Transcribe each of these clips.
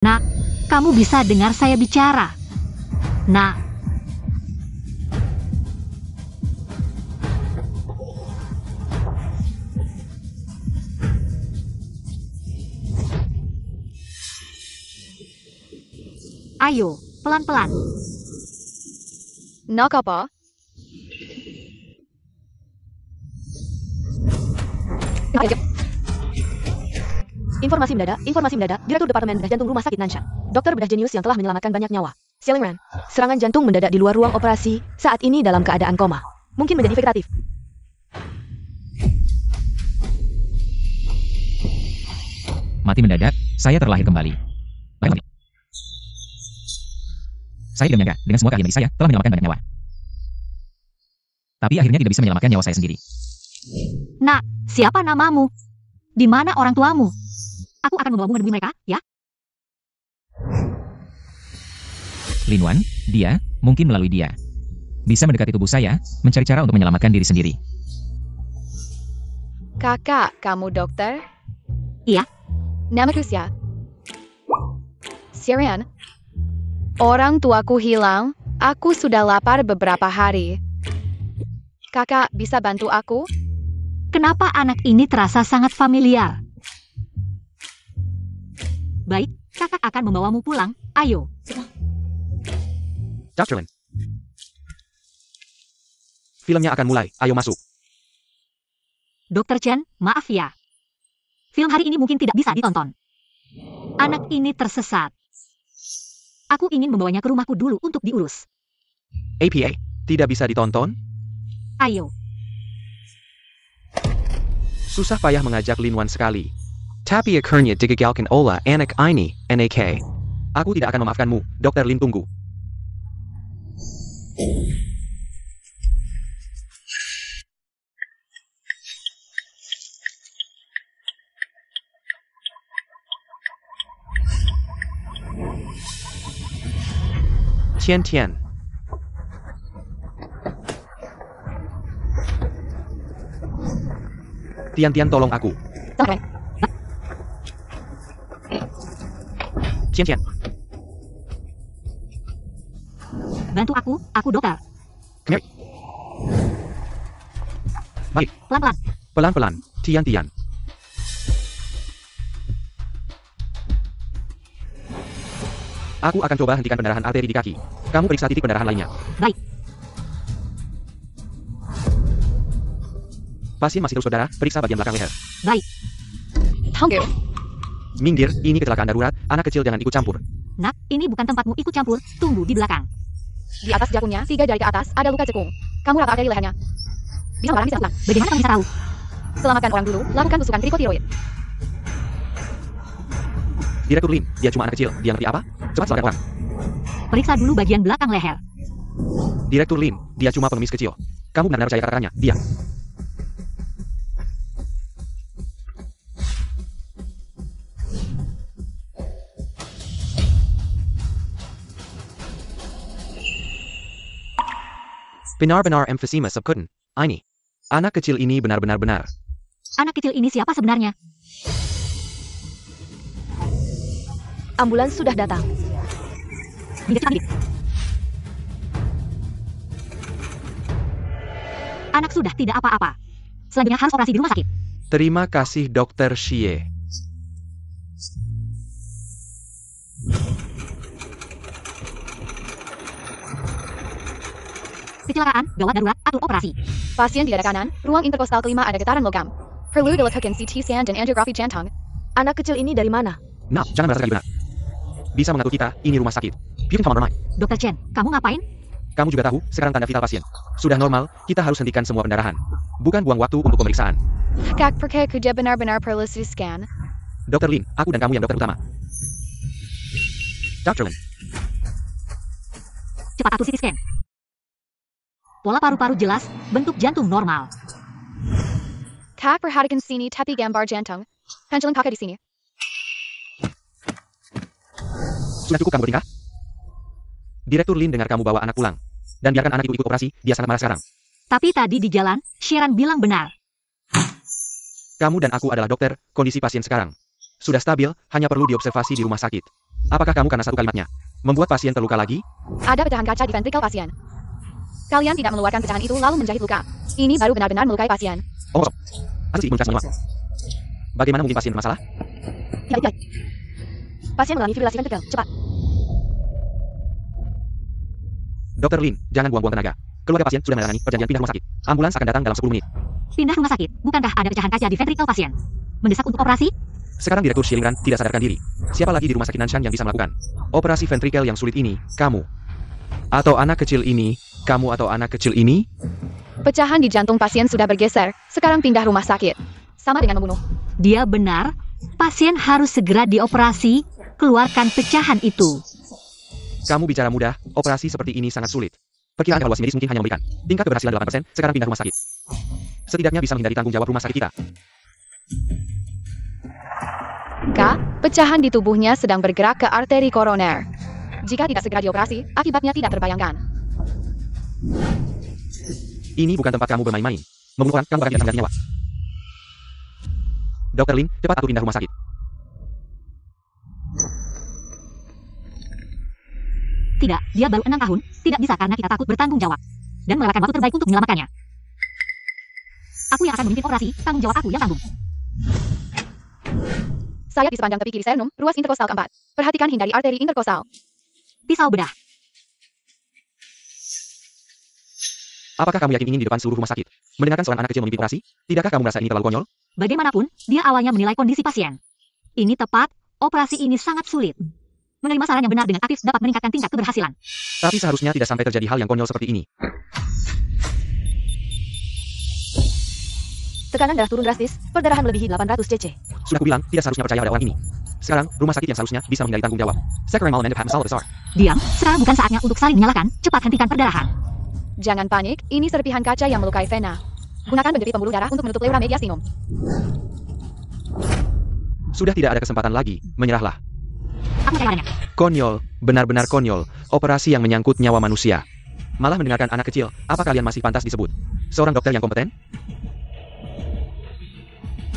Nak, kamu bisa dengar saya bicara. Nak, ayo, pelan-pelan. Nak apa? Informasi mendadak, Direktur Departemen Bedah Jantung Rumah Sakit Nansha. Dokter bedah jenius yang telah menyelamatkan banyak nyawa. Selingan, serangan jantung mendadak di luar ruang operasi, saat ini dalam keadaan koma. Mungkin menjadi vegetatif. Mati mendadak, saya terlahir kembali. Saya tidak menyangka, dengan semua keahlian medis saya, telah menyelamatkan banyak nyawa. Tapi akhirnya tidak bisa menyelamatkan nyawa saya sendiri. Nak, siapa namamu? Di mana orang tuamu? Aku akan membawamu menemui mereka, ya? Lin Wan, dia, mungkin melalui dia, bisa mendekati tubuh saya, mencari cara untuk menyelamatkan diri sendiri. Kakak, kamu dokter? Iya. Namaku Xia. Sirian. Orang tuaku hilang, aku sudah lapar beberapa hari. Kakak bisa bantu aku? Kenapa anak ini terasa sangat familiar? Baik, kakak akan membawamu pulang. Ayo. Dr. Lin. Filmnya akan mulai, ayo masuk. Dr. Chen, maaf ya. Film hari ini mungkin tidak bisa ditonton. Anak ini tersesat. Aku ingin membawanya ke rumahku dulu untuk diurus. APA, tidak bisa ditonton? Ayo. Susah payah mengajak Lin Wan sekali. Tapi akhirnya digagalkan oleh anak ini, NAK. Aku tidak akan memaafkanmu, Dr. Lin tunggu. Tian Tian. Tian Tian tolong aku. Tian Tian. Bantu aku dokter. Kemari. Baik. Pelan-pelan. Pelan-pelan, Tian Tian. Aku akan coba hentikan pendarahan arteri di kaki. Kamu periksa titik pendarahan lainnya. Baik. Pasien masih terus berdarah, periksa bagian belakang leher. Baik. Tunggu. Minggir, ini kecelakaan darurat, anak kecil jangan ikut campur. Nak, ini bukan tempatmu ikut campur. Tunggu di belakang. Di atas jantungnya, 3 jari ke atas, ada luka cekung. Kamu rata arteri lehernya. Bisa melarang, bisa pulang. Bagaimana kamu bisa tahu? Selamatkan orang dulu, lakukan tusukan trikotiroid. Direktur Lin, dia cuma anak kecil, dia ngerti apa? Cepat selamatkan orang. Periksa dulu bagian belakang leher. Direktur Lin, dia cuma pengemis kecil. Kamu benar-benar percaya kata-katanya, dia. Benar-benar emfisema subkutan, ini. Anak kecil ini benar-benar benar. Anak kecil ini siapa sebenarnya? Ambulans sudah datang. Minggir cepat, minggir. Anak sudah tidak apa-apa. Selanjutnya harus operasi di rumah sakit. Terima kasih Dr. Xie. Kecelakaan, gawat darurat, atur operasi. Pasien di dada kanan, ruang interkostal kelima ada getaran logam. Perlu dilakukan CT scan dan angiografi jantung. Anak kecil ini dari mana? Nah, jangan merasa benar. Bisa mengatur kita, ini rumah sakit. Bikin sama normal. Dr. Chen, kamu ngapain? Kamu juga tahu, sekarang tanda vital pasien. Sudah normal, kita harus hentikan semua pendarahan. Bukan buang waktu untuk pemeriksaan. Kak perke kerja benar-benar perlu CT scan. Dr. Lin, aku dan kamu yang dokter utama. Dr. Lin. Cepat atur CT scan. Pola paru-paru jelas, bentuk jantung normal. Kak perhatikan sini tapi gambar jantung. Panjalan kakak di sini. Sudah cukup kamu bertingkah? Direktur Lin dengar kamu bawa anak pulang. Dan biarkan anak itu ikut operasi, dia sangat marah sekarang. Tapi tadi di jalan, Sharon bilang benar. Kamu dan aku adalah dokter, kondisi pasien sekarang sudah stabil, hanya perlu diobservasi di rumah sakit. Apakah kamu karena satu kalimatnya membuat pasien terluka lagi? Ada pecahan kaca di ventrikel pasien. Kalian tidak mengeluarkan pecahan itu lalu menjahit luka. Ini baru benar-benar melukai pasien. Oh, asli imunitas menyewa. Bagaimana mungkin pasien bermasalah? Tidak. Pasien mengalami fibrilasi ventrikel. Cepat. Dr. Lin, jangan buang-buang tenaga. Keluarga pasien sudah menandatangani perjanjian pindah rumah sakit. Ambulans akan datang dalam 10 menit. Pindah rumah sakit, bukankah ada pecahan kaca di ventrikel pasien? Mendesak untuk operasi? Sekarang Direktur Shilingran tidak sadarkan diri. Siapa lagi di rumah sakit Nanshan yang bisa melakukan operasi ventrikel yang sulit ini? Kamu? Atau anak kecil ini? Kamu atau anak kecil ini? Pecahan di jantung pasien sudah bergeser. Sekarang pindah rumah sakit. Sama dengan membunuh. Dia benar, pasien harus segera dioperasi, keluarkan pecahan itu. Kamu bicara mudah, operasi seperti ini sangat sulit. Perkiraan evaluasi medis mungkin hanya memberikan tingkat keberhasilan 8%, sekarang pindah rumah sakit. Setidaknya bisa menghindari tanggung jawab rumah sakit kita. Pecahan di tubuhnya sedang bergerak ke arteri koroner. Jika tidak segera dioperasi, akibatnya tidak terbayangkan. Ini bukan tempat kamu bermain-main. Membunuh orang, kamu bahkan tidak mengganti nyawa. Dr. Lin, cepat atur pindah rumah sakit. Tidak, dia baru 6 tahun, tidak bisa karena kita takut bertanggung jawab. Dan merelakan waktu terbaik untuk menyelamatkannya. Aku yang akan memimpin operasi, tanggung jawab aku yang tanggung. Sayap di sepanjang tepi kiri sternum, ruas interkostal keempat. Perhatikan hindari arteri interkostal. Pisau bedah. Apakah kamu yakin ingin di depan seluruh rumah sakit mendengarkan seorang anak kecil memimpin operasi? Tidakkah kamu merasa ini terlalu konyol? Bagaimanapun, dia awalnya menilai kondisi pasien. Ini tepat, operasi ini sangat sulit. Menerima saran yang benar dengan aktif dapat meningkatkan tingkat keberhasilan. Tapi seharusnya tidak sampai terjadi hal yang konyol seperti ini. Tekanan darah turun drastis, perdarahan melebihi 800 cc. Sudah kubilang, tidak seharusnya percaya pada orang ini. Sekarang, rumah sakit yang seharusnya bisa menghindari tanggung jawab. Sekarang malam masalah besar. Diam, sekarang bukan saatnya untuk saling menyalahkan, cepat hentikan perdarahan. Jangan panik, ini serpihan kaca yang melukai vena. Gunakan penderit pembuluh darah untuk menutup pleura mediastinum. Sudah tidak ada kesempatan lagi, menyerahlah. Aku percaya padanya. Konyol, benar-benar konyol, operasi yang menyangkut nyawa manusia. Malah mendengarkan anak kecil, apa kalian masih pantas disebut seorang dokter yang kompeten?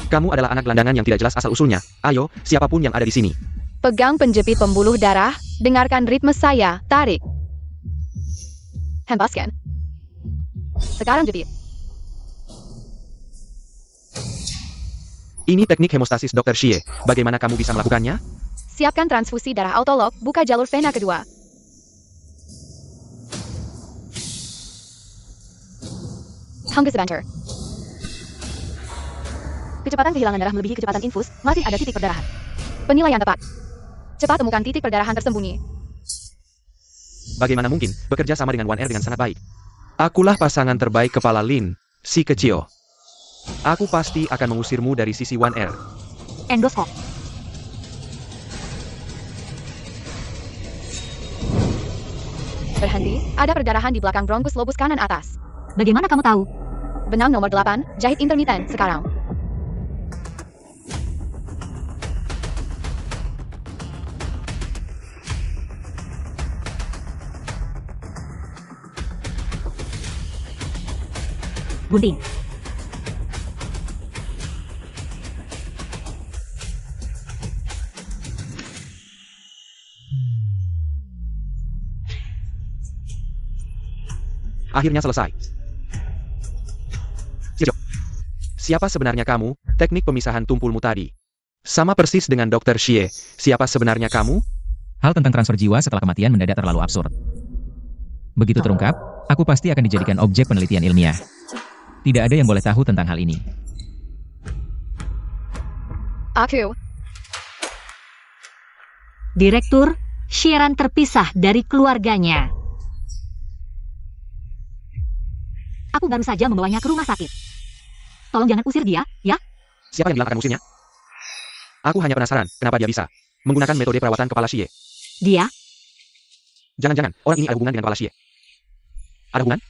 Kamu adalah anak gelandangan yang tidak jelas asal-usulnya. Ayo, siapapun yang ada di sini. Pegang penjepit pembuluh darah, dengarkan ritme saya, tarik. Hempaskan. Sekarang jepit. Ini teknik hemostasis Dr. Xie. Bagaimana kamu bisa melakukannya? Siapkan transfusi darah autolog, buka jalur vena kedua. Hunggus banter. Kecepatan kehilangan darah melebihi kecepatan infus, masih ada titik perdarahan. Penilaian tepat. Cepat temukan titik perdarahan tersembunyi. Bagaimana mungkin bekerja sama dengan 1R dengan sangat baik? Akulah pasangan terbaik kepala Lin, si kecil. Aku pasti akan mengusirmu dari sisi 1R. Endoskop. Berhenti, ada perdarahan di belakang bronkus lobus kanan atas. Bagaimana kamu tahu? Benang nomor 8, jahit intermiten sekarang. Gunting. Akhirnya selesai. Siapa sebenarnya kamu? Teknik pemisahan tumpulmu tadi. Sama persis dengan Dr. Xie. Siapa sebenarnya kamu? Hal tentang transfer jiwa setelah kematian mendadak terlalu absurd. Begitu terungkap, aku pasti akan dijadikan objek penelitian ilmiah. Tidak ada yang boleh tahu tentang hal ini. Aku. Direktur, Sheeran terpisah dari keluarganya. Aku baru saja membawanya ke rumah sakit. Tolong jangan usir dia, ya? Siapa yang bilang akan musirnya? Aku hanya penasaran, kenapa dia bisa menggunakan metode perawatan kepala Xie. Dia? Jangan-jangan, orang ini ada hubungan dengan kepala Xie. Ada hubungan?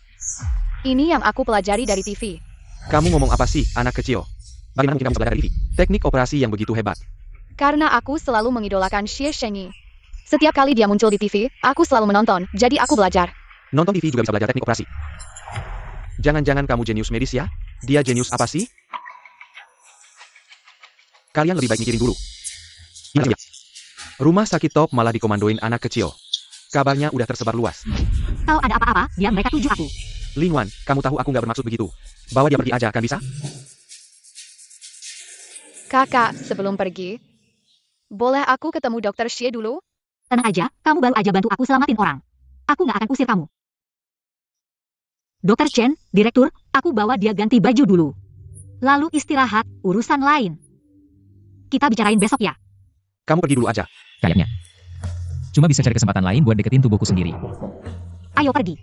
Ini yang aku pelajari dari TV. Kamu ngomong apa sih, anak kecil? Bagaimana mungkin kamu bisa belajar dari TV? Teknik operasi yang begitu hebat. Karena aku selalu mengidolakan Xie Shenyi. Setiap kali dia muncul di TV, aku selalu menonton, jadi aku belajar. Nonton TV juga bisa belajar teknik operasi. Jangan-jangan kamu jenius medis ya? Dia jenius apa sih? Kalian lebih baik mikirin dulu. Rumah sakit top malah dikomandoin anak kecil. Kabarnya udah tersebar luas. Kalau ada apa-apa, biar mereka tuju aku. Lingwan, kamu tahu aku nggak bermaksud begitu. Bawa dia pergi aja, kan bisa? Kakak, sebelum pergi, boleh aku ketemu Dokter Xie dulu? Tenang aja, kamu baru aja bantu aku selamatin orang. Aku nggak akan usir kamu. Dokter Chen, direktur, aku bawa dia ganti baju dulu. Lalu istirahat, urusan lain. Kita bicarain besok ya. Kamu pergi dulu aja. Kayaknya. Cuma bisa cari kesempatan lain buat deketin tubuhku sendiri. Ayo pergi.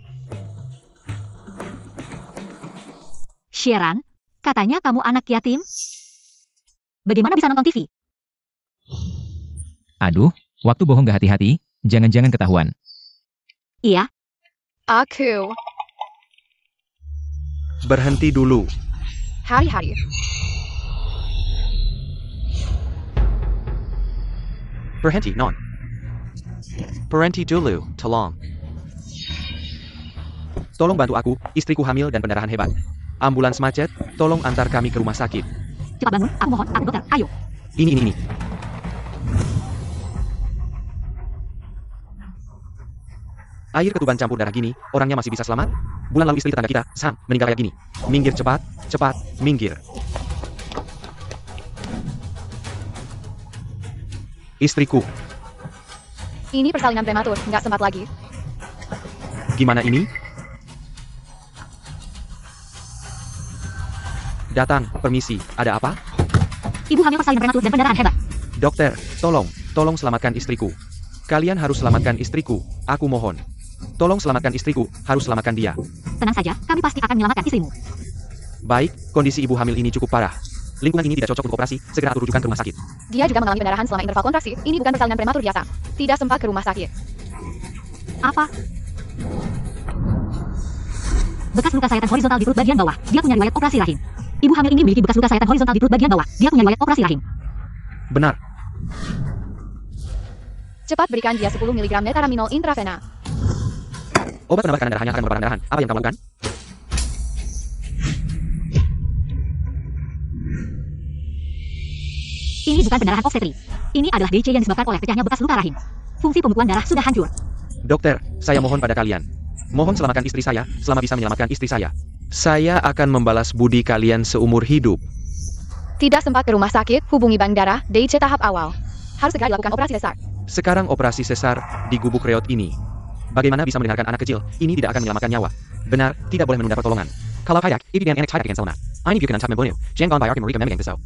Sharon, katanya kamu anak yatim? Bagaimana bisa nonton TV? Aduh, waktu bohong gak hati-hati, jangan-jangan ketahuan. Iya, Aku, Berhenti dulu. hari-hari, Berhenti, non. Berhenti dulu, tolong. Tolong bantu aku, istriku hamil dan pendarahan hebat. Ambulans macet, tolong antar kami ke rumah sakit. cepat bangun, aku mohon, aku dokter, ayo. Ini. Air ketuban campur darah gini, orangnya masih bisa selamat? Bulan lalu istri tetangga kita, Sam, meninggal kayak gini. Minggir cepat, minggir. Istriku, ini persalinan prematur, nggak sempat lagi. gimana ini? Datang, permisi, ada apa? Ibu hamil persalinan prematur dan pendarahan hebat. Dokter, tolong selamatkan istriku. Kalian harus selamatkan istriku, aku mohon. Tolong selamatkan istriku, harus selamatkan dia. Tenang saja, kami pasti akan menyelamatkan istrimu. Baik, kondisi ibu hamil ini cukup parah. Lingkungan ini tidak cocok untuk operasi, segera atur rujukan ke rumah sakit. Dia juga mengalami pendarahan selama interval kontraksi. Ini bukan persalinan prematur biasa. Tidak sempat ke rumah sakit. Apa? Bekas luka sayatan horizontal di perut bagian bawah. Dia punya riwayat operasi rahim. Ibu hamil ini memiliki bekas luka sayatan horizontal di perut bagian bawah. Dia punya riwayat operasi rahim. Benar, Cepat berikan dia 10 mg netaraminol intravena. obat penambah tekanan darahnya akan merebakkan darahan. Apa yang kamu lakukan? Ini bukan pendarahan obstetri. Ini adalah DC yang disebabkan oleh pecahnya bekas luka rahim. Fungsi pembekuan darah sudah hancur. Dokter, saya mohon pada kalian. Mohon selamatkan istri saya, selama bisa menyelamatkan istri saya. Saya akan membalas budi kalian seumur hidup. Tidak sempat ke rumah sakit, hubungi bank darah, DC tahap awal. Harus segera dilakukan operasi sesar. Sekarang operasi sesar di gubuk reot ini. Bagaimana bisa mendengarkan anak kecil? Ini tidak akan menyelamatkan nyawa. Benar, tidak boleh menunda pertolongan. Kalau kayak, ibigyan enek kayak sauna. Ini bukan antak membunuh. Jangan bayar mereka memang yang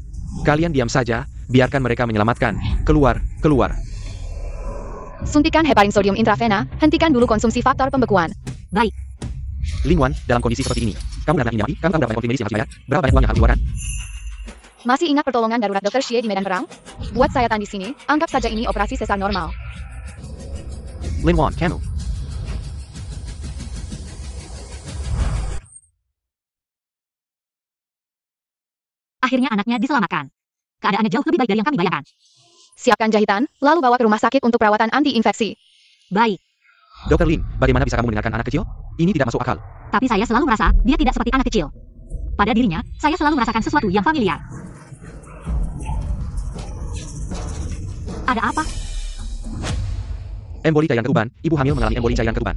Kalian diam saja, biarkan mereka menyelamatkan. Keluar. Suntikan heparin sodium intravena, hentikan dulu konsumsi faktor pembekuan. Baik. Lingwan, dalam kondisi seperti ini, kamu benar-benar ingin mati? Kamu tahu berapa konflik medis yang harus dibayar? Berapa banyak uang yang harus dikeluarkan? Masih ingat pertolongan darurat Dr. Xie di medan perang? Buat sayatan di sini, anggap saja ini operasi sesar normal. Lingwan, kamu. Akhirnya anaknya diselamatkan. Keadaannya jauh lebih baik dari yang kami bayangkan. Siapkan jahitan, lalu bawa ke rumah sakit untuk perawatan anti-infeksi. Baik. Dr. Lin, bagaimana bisa kamu mendengarkan anak kecil? Ini tidak masuk akal. Tapi saya selalu merasa dia tidak seperti anak kecil. Pada dirinya, saya selalu merasakan sesuatu yang familiar. Ada apa? Emboli cairan ketuban, ibu hamil mengalami emboli cairan ketuban.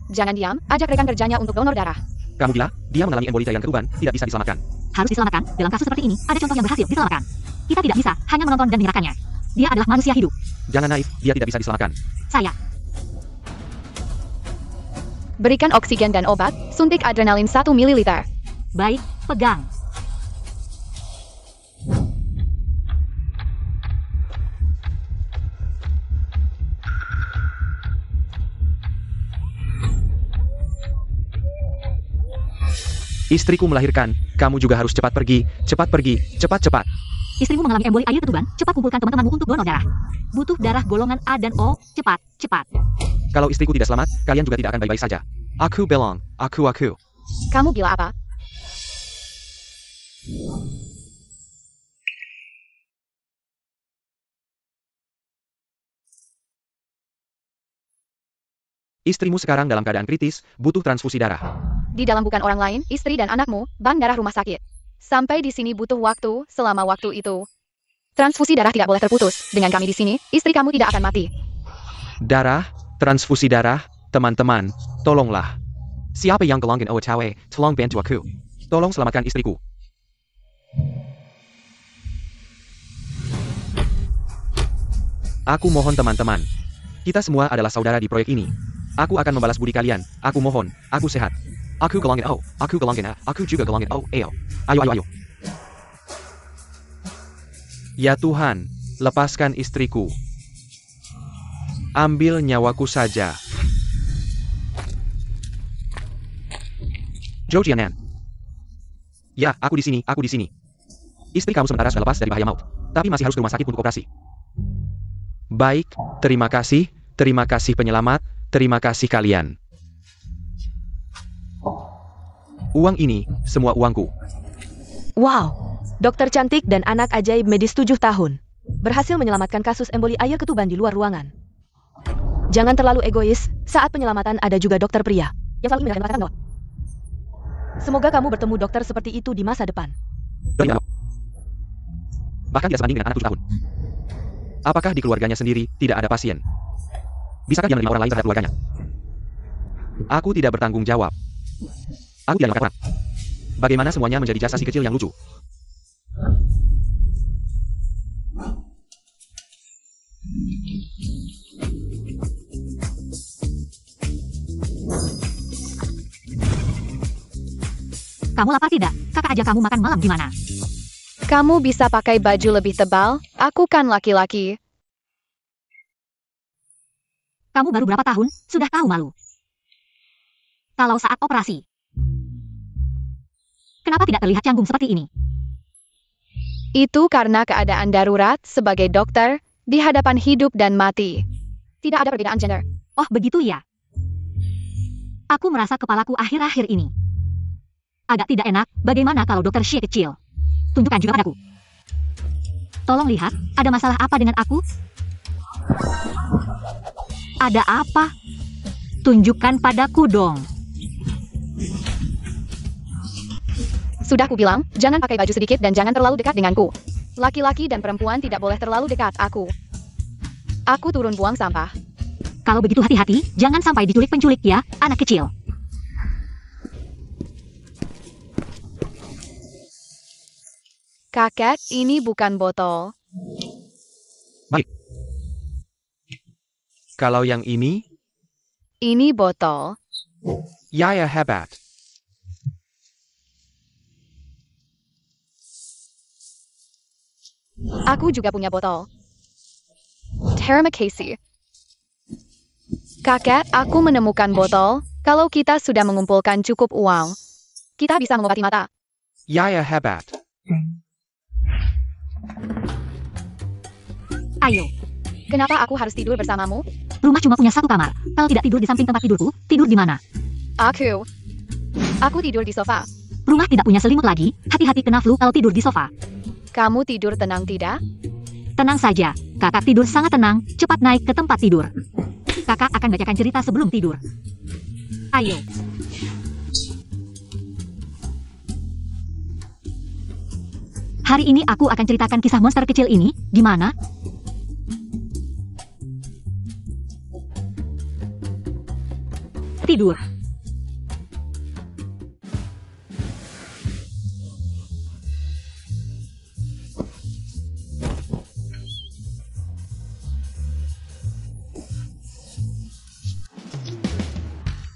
Jangan diam, ajak rekan kerjanya untuk donor darah. Kamu gila? Dia mengalami emboli cairan ketuban, tidak bisa diselamatkan. Harus diselamatkan. Dalam kasus seperti ini, ada contoh yang berhasil diselamatkan. Kita tidak bisa hanya menonton dan menyerahkannya. Dia adalah manusia hidup. Jangan naif, dia tidak bisa diselamatkan. Saya. Berikan oksigen dan obat, suntik adrenalin 1 ml. Baik, pegang. Istriku melahirkan, kamu juga harus cepat pergi, cepat. Istrimu mengalami emboli air ketuban, cepat kumpulkan teman-temanmu untuk donor darah. Butuh darah golongan A dan O, cepat. Kalau istriku tidak selamat, kalian juga tidak akan baik-baik saja. Aku bilang, aku. Kamu gila apa? Istrimu sekarang dalam keadaan kritis, butuh transfusi darah. Di dalam bukan orang lain, istri dan anakmu, bank darah rumah sakit. Sampai di sini butuh waktu, selama waktu itu. Transfusi darah tidak boleh terputus. Dengan kami di sini, istri kamu tidak akan mati. Darah, transfusi darah, teman-teman, tolonglah. Siapa yang gelangin tawe, tolong bantu aku. Tolong selamatkan istriku. Aku mohon teman-teman. Kita semua adalah saudara di proyek ini. Aku akan membalas budi kalian. Aku mohon, aku sehat. Aku gelangin aku gelangin aku juga gelangin ayo. Ayo. Ya Tuhan, lepaskan istriku. Ambil nyawaku saja. Zhou Jianan. Ya, aku di sini. Istri kamu sementara sudah lepas dari bahaya maut, tapi masih harus ke rumah sakit untuk operasi. Baik, terima kasih penyelamat, terima kasih kalian. Uang ini, semua uangku. Wow, dokter cantik dan anak ajaib medis 7 tahun. Berhasil menyelamatkan kasus emboli air ketuban di luar ruangan. Jangan terlalu egois, saat penyelamatan ada juga dokter pria yang selalu menyelamatkan nyawa. Semoga kamu bertemu dokter seperti itu di masa depan. Bahkan tidak sebanding dengan anak 7 tahun. Apakah di keluarganya sendiri tidak ada pasien? Bisakah dia menerima orang lain terhadap keluarganya? Aku tidak bertanggung jawab. Aku tidak melakukan. Bagaimana semuanya menjadi jasa si kecil yang lucu? Kamu lapar tidak? Kakak ajak kamu makan malam gimana? Kamu bisa pakai baju lebih tebal, aku kan laki-laki. Kamu baru berapa tahun, sudah tahu malu. Kalau saat operasi. Kenapa tidak terlihat canggung seperti ini? Itu karena keadaan darurat sebagai dokter di hadapan hidup dan mati. Tidak ada perbedaan gender. Oh begitu ya. Aku merasa kepalaku akhir-akhir ini agak tidak enak. Bagaimana kalau dokter Xie kecil? Tunjukkan juga padaku. Tolong lihat, ada masalah apa dengan aku? Ada apa? Tunjukkan padaku dong. Sudah kubilang, jangan pakai baju sedikit dan jangan terlalu dekat denganku. Laki-laki dan perempuan tidak boleh terlalu dekat aku. Aku turun buang sampah. Kalau begitu hati-hati, jangan sampai diculik penculik ya, anak kecil. Kakek, ini bukan botol. Baik. Kalau yang ini, Ini botol. ya hebat. Aku juga punya botol. Terima kasih. Kakek, aku menemukan botol. Kalau kita sudah mengumpulkan cukup uang, kita bisa mengobati mata. Ya hebat. Ayo, Kenapa aku harus tidur bersamamu? rumah cuma punya satu kamar. Kalau tidak tidur di samping tempat tidurku, tidur di mana? Aku tidur di sofa. Rumah tidak punya selimut lagi, hati-hati kena flu kalau tidur di sofa. Kamu tidur tenang tidak? Tenang saja, kakak tidur sangat tenang, cepat naik ke tempat tidur. Kakak akan bacakan cerita sebelum tidur. Ayo. Hari ini aku akan ceritakan kisah monster kecil ini, di mana? Tidur.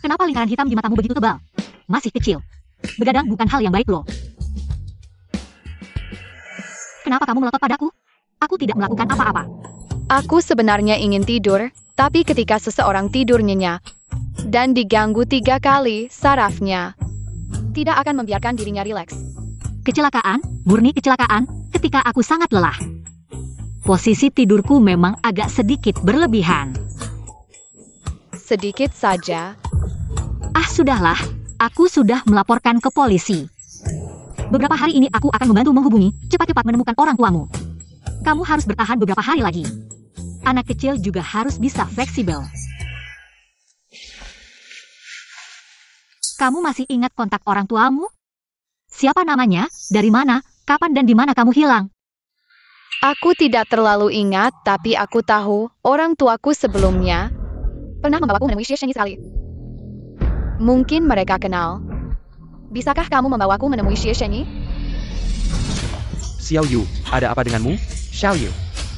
Kenapa lingkaran hitam di matamu begitu tebal? Masih kecil. Begadang bukan hal yang baik loh. Kenapa kamu melotot padaku? Aku tidak melakukan apa-apa. Aku sebenarnya ingin tidur, tapi ketika seseorang tidur nyenyak dan diganggu 3 kali sarafnya, tidak akan membiarkan dirinya rileks. Kecelakaan, murni kecelakaan, ketika aku sangat lelah. Posisi tidurku memang agak sedikit berlebihan. Sedikit saja. Ah sudahlah, aku sudah melaporkan ke polisi. Beberapa hari ini aku akan membantu menghubungi, cepat-cepat menemukan orang tuamu. Kamu harus bertahan beberapa hari lagi. Anak kecil juga harus bisa fleksibel. Kamu masih ingat kontak orang tuamu? Siapa namanya, dari mana, kapan dan di mana kamu hilang? Aku tidak terlalu ingat, tapi aku tahu orang tuaku sebelumnya pernah membawaku menemui Xie Shenyi sekali. Mungkin mereka kenal. Bisakah kamu membawaku menemui Xie Shenyi? Xiao Yu, ada apa denganmu? Xiao Yu.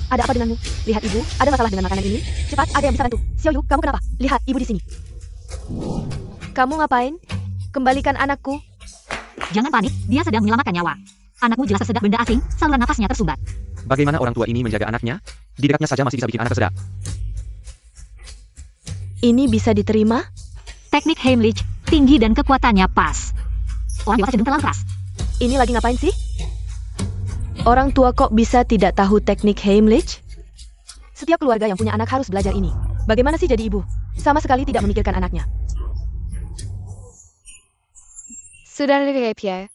Ada apa denganmu? Lihat ibu, ada masalah dengan makanan ini? Cepat, ada yang bisa bantu. Xiao Yu, kamu kenapa? Lihat, ibu di sini. Kamu ngapain? Kembalikan anakku. Jangan panik, dia sedang menyelamatkan nyawa. Anakmu jelas sesedap benda asing, saluran nafasnya tersumbat. Bagaimana orang tua ini menjaga anaknya? Di dekatnya saja masih bisa bikin anak tersedak. Ini bisa diterima? Teknik Heimlich, tinggi dan kekuatannya pas. Orang dewasa cenderung terlalu keras. Ini lagi ngapain sih? Orang tua kok bisa tidak tahu teknik Heimlich? Setiap keluarga yang punya anak harus belajar ini. Bagaimana sih jadi ibu? Sama sekali tidak memikirkan anaknya. Sudah Pierre.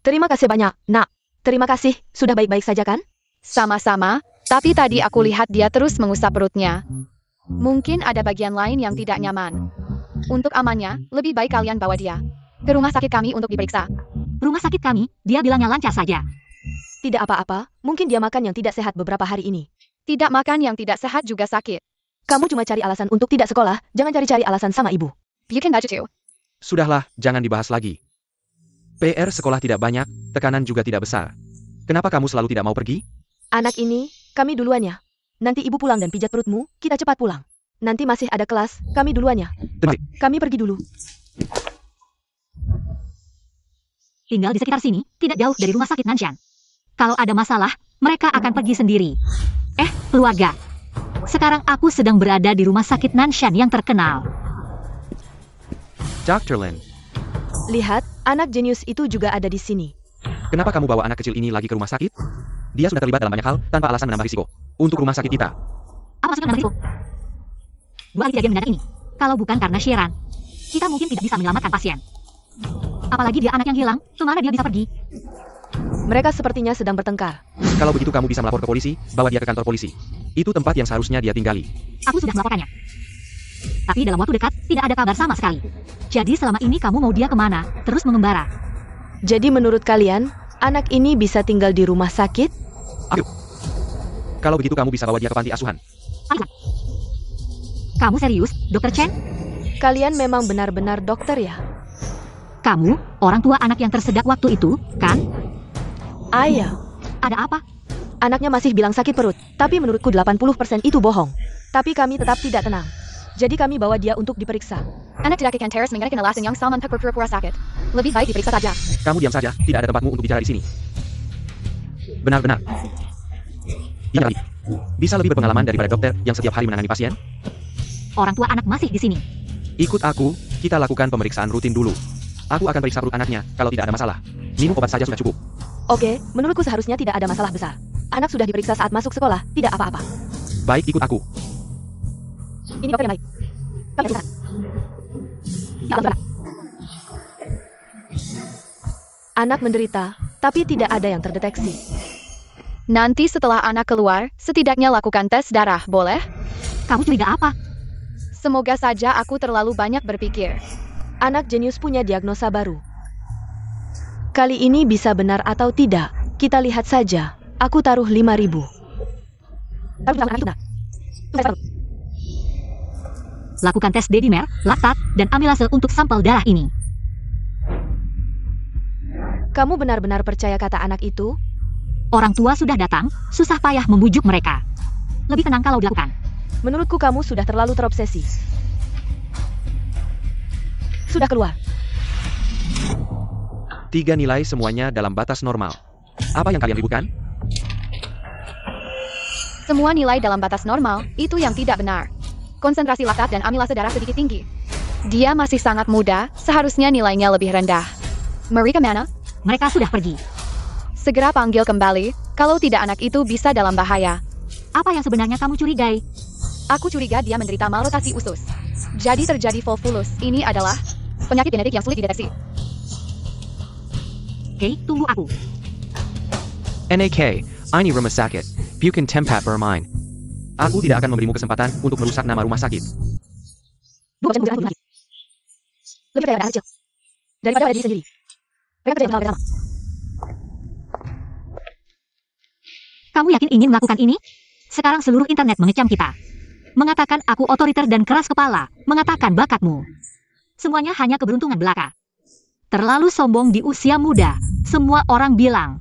Terima kasih banyak, nak. Terima kasih, sudah baik-baik saja kan? Sama-sama, tapi tadi aku lihat dia terus mengusap perutnya. Mungkin ada bagian lain yang tidak nyaman. Untuk amannya, lebih baik kalian bawa dia ke rumah sakit kami untuk diperiksa. Rumah sakit kami, dia bilangnya lancar saja. Tidak apa-apa, mungkin dia makan yang tidak sehat beberapa hari ini. Tidak makan yang tidak sehat juga sakit. Kamu cuma cari alasan untuk tidak sekolah, jangan cari-cari alasan sama ibu. You can budget too. Sudahlah, jangan dibahas lagi. PR sekolah tidak banyak, tekanan juga tidak besar. Kenapa kamu selalu tidak mau pergi? Anak ini, kami duluan ya. Nanti ibu pulang dan pijat perutmu, kita cepat pulang. Nanti masih ada kelas, kami duluan ya. Kami pergi dulu. Tinggal di sekitar sini, tidak jauh dari rumah sakit Nanshan. Kalau ada masalah, mereka akan pergi sendiri. Keluarga. Sekarang aku sedang berada di rumah sakit Nanshan yang terkenal. Dr. Lin, Lihat, anak jenius itu juga ada di sini. kenapa kamu bawa anak kecil ini lagi ke rumah sakit? Dia sudah terlibat dalam banyak hal, tanpa alasan menambah risiko. Untuk rumah sakit kita. Apa maksudnya menambah risiko? Dua kali kejadian mendadak ini. Kalau bukan karena Sheeran, kita mungkin tidak bisa menyelamatkan pasien. Apalagi dia anak yang hilang, kemana dia bisa pergi? Mereka sepertinya sedang bertengkar. Kalau begitu kamu bisa melapor ke polisi, bawa dia ke kantor polisi. Itu tempat yang seharusnya dia tinggali. Aku sudah melaporkannya. Tapi dalam waktu dekat, tidak ada kabar sama sekali. Jadi selama ini kamu mau dia kemana? Terus mengembara. Jadi menurut kalian, anak ini bisa tinggal di rumah sakit? Ayo. Kalau begitu kamu bisa bawa dia ke panti asuhan. Ayo. Kamu serius, Dr. Chen? Kalian memang benar-benar dokter ya? Kamu, orang tua anak yang tersedak waktu itu, kan? Ayah, Ada apa? anaknya masih bilang sakit perut, tapi menurutku 80% itu bohong. Tapi kami tetap tidak tenang. Jadi kami bawa dia untuk diperiksa. Anak tidak akan teres mengenai alasan yang sama untuk berpura-pura sakit. Lebih baik diperiksa saja. Kamu diam saja, tidak ada tempatmu untuk bicara di sini. Benar-benar. Iya kali. Bisa lebih berpengalaman daripada dokter yang setiap hari menangani pasien? Orang tua anak masih di sini. Ikut aku, kita lakukan pemeriksaan rutin dulu. Aku akan periksa perut anaknya, kalau tidak ada masalah. Minum obat saja sudah cukup. Oke, menurutku seharusnya tidak ada masalah besar. Anak sudah diperiksa saat masuk sekolah, tidak apa-apa. Baik, ikut aku. Ini dokter yang baik. Kami bisa. Ya Allah. Anak menderita, tapi tidak ada yang terdeteksi. Nanti setelah anak keluar, setidaknya lakukan tes darah, boleh? Kamu curiga apa? Semoga saja aku terlalu banyak berpikir. Anak jenius punya diagnosa baru. Kali ini bisa benar atau tidak, kita lihat saja. Aku taruh 5.000. Lakukan tes dedimer, laktat, dan amilase untuk sampel darah ini. Kamu benar-benar percaya kata anak itu? Orang tua sudah datang, susah payah membujuk mereka. Lebih tenang kalau dilakukan. Menurutku kamu sudah terlalu terobsesi. Sudah keluar. 3 nilai semuanya dalam batas normal. Apa yang kalian ributkan? Semua nilai dalam batas normal, itu yang tidak benar. Konsentrasi laktat dan amilase darah sedikit tinggi. Dia masih sangat muda, seharusnya nilainya lebih rendah. Mereka mana? Mereka sudah pergi. Segera panggil kembali, kalau tidak anak itu bisa dalam bahaya. Apa yang sebenarnya kamu curigai? Aku curiga dia menderita malrotasi usus. Jadi terjadi volvulus. Ini adalah penyakit genetik yang sulit dideteksi. Oke, tunggu aku. NAK, ini rumah sakit. Bukan tempat bermain. Aku tidak akan memberimu kesempatan untuk merusak nama rumah sakit. 2 jam lagi. Lebih percaya pada anak kecil. Daripada pada diri sendiri. Mereka kerja yang sama. Kamu yakin ingin melakukan ini? Sekarang seluruh internet mengecam kita. Mengatakan aku otoriter dan keras kepala, mengatakan bakatmu. Semuanya hanya keberuntungan belaka. Terlalu sombong di usia muda, semua orang bilang.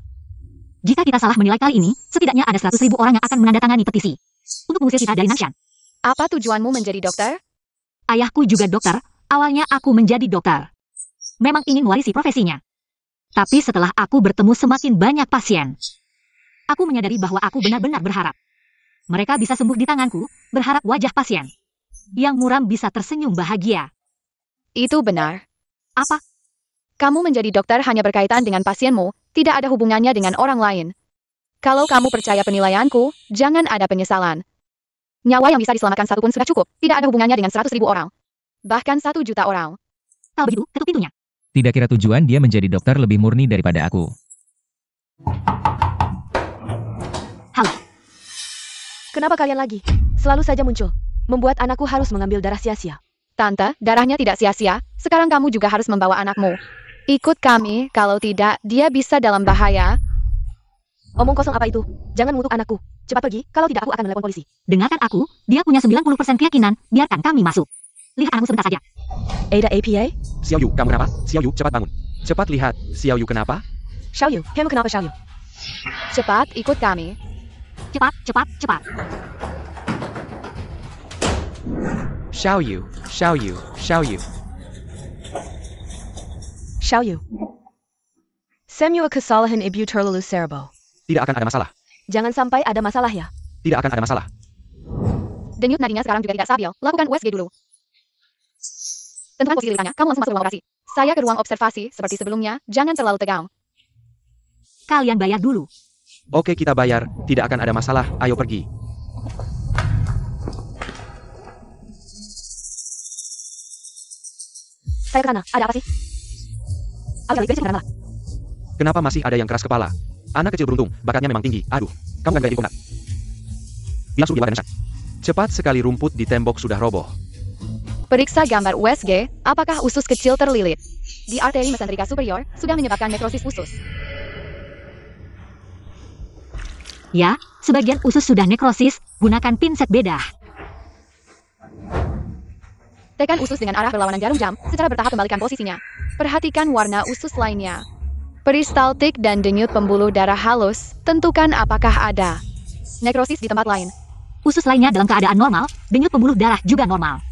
Jika kita salah menilai kali ini, setidaknya ada 100.000 orang yang akan menandatangani petisi. Untuk mengusir kita dari Nanshan. Apa tujuanmu menjadi dokter? Ayahku juga dokter, awalnya aku menjadi dokter. Memang ingin mewarisi profesinya. Tapi setelah aku bertemu semakin banyak pasien, aku menyadari bahwa aku benar-benar berharap. Mereka bisa sembuh di tanganku, berharap wajah pasien yang muram bisa tersenyum bahagia. Itu benar. Apa? Kamu menjadi dokter hanya berkaitan dengan pasienmu, tidak ada hubungannya dengan orang lain. Kalau kamu percaya penilaianku, jangan ada penyesalan. Nyawa yang bisa diselamatkan satu pun sudah cukup, tidak ada hubungannya dengan 100.000 orang. Bahkan 1 juta orang. Kalau begitu, ketuk pintunya. Tidak kira tujuan dia menjadi dokter lebih murni daripada aku. Halo, Kenapa kalian lagi? Selalu saja muncul. Membuat anakku harus mengambil darah sia-sia. Tante, darahnya tidak sia-sia, sekarang kamu juga harus membawa anakmu. Ikut kami, kalau tidak, dia bisa dalam bahaya. Omong kosong apa itu? Jangan mengutuk anakku. Cepat pergi, kalau tidak aku akan menelepon polisi. dengarkan aku, dia punya 90% keyakinan, biarkan kami masuk. Lihat anakmu sebentar saja. Ada APA? Xiao Yu, kamu kenapa? Xiao Yu, cepat bangun. Cepat lihat, Xiao Yu kenapa? Xiao Yu, kamu kenapa Xiao Yu? Cepat, ikut kami. Cepat, cepat, cepat. Xiao Yu, Xiao Yu, Xiao Yu. Xiao Yu. Samuel kesalahan ibu terlalu serbo. Tidak akan ada masalah. Jangan sampai ada masalah ya. Tidak akan ada masalah. Denyut nadinya sekarang juga tidak stabil, lakukan USG dulu. Tentukan posisi lirikannya, kamu langsung masuk ruang operasi. Saya ke ruang observasi, seperti sebelumnya, jangan terlalu tegang. Kalian bayar dulu. Oke, kita bayar. Tidak akan ada masalah. Ayo pergi. Saya ke sana, ada apa sih? Aku balik besok lah. Kenapa masih ada yang keras kepala? Anak kecil beruntung, bakatnya memang tinggi. Aduh, kamu gak info nak? Bilang suruh dilakukan. Cepat sekali rumput di tembok sudah roboh. Periksa gambar USG, apakah usus kecil terlilit? Di arteri mesenterika superior, sudah menyebabkan nekrosis usus. Ya, sebagian usus sudah nekrosis, gunakan pinset bedah. Tekan usus dengan arah berlawanan jarum jam, secara bertahap kembalikan posisinya. Perhatikan warna usus lainnya. Peristaltik dan denyut pembuluh darah halus, tentukan apakah ada nekrosis di tempat lain. Usus lainnya dalam keadaan normal, denyut pembuluh darah juga normal.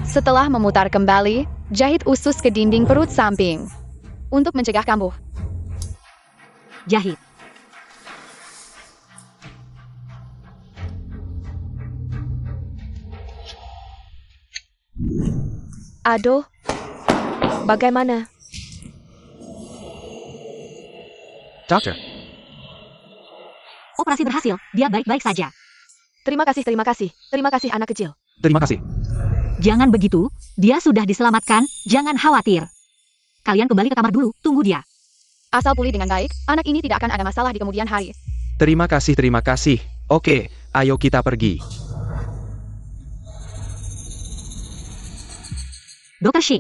Setelah memutar kembali, jahit usus ke dinding perut samping. Untuk mencegah kambuh. Jahit. Aduh. Bagaimana? Dokter, Operasi berhasil, dia baik-baik saja. Terima kasih, terima kasih. Terima kasih anak kecil. terima kasih. Jangan begitu, dia sudah diselamatkan, jangan khawatir. Kalian kembali ke kamar dulu, tunggu dia. Asal pulih dengan baik, anak ini tidak akan ada masalah di kemudian hari. Terima kasih, terima kasih. Oke, ayo kita pergi. Dr. Shi.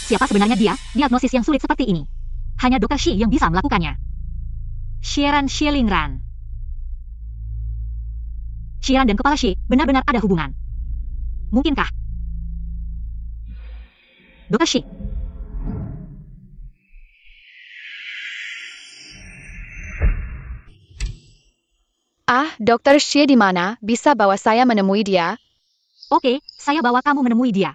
Siapa sebenarnya dia? Diagnosis yang sulit seperti ini. Hanya Dr. Shi yang bisa melakukannya. Sharon Shillingran. Sharon dan kepala Shi benar-benar ada hubungan. Mungkinkah? Dr. Shi. Dr. Shi di mana? Bisa bawa saya menemui dia? Oke, saya bawa kamu menemui dia.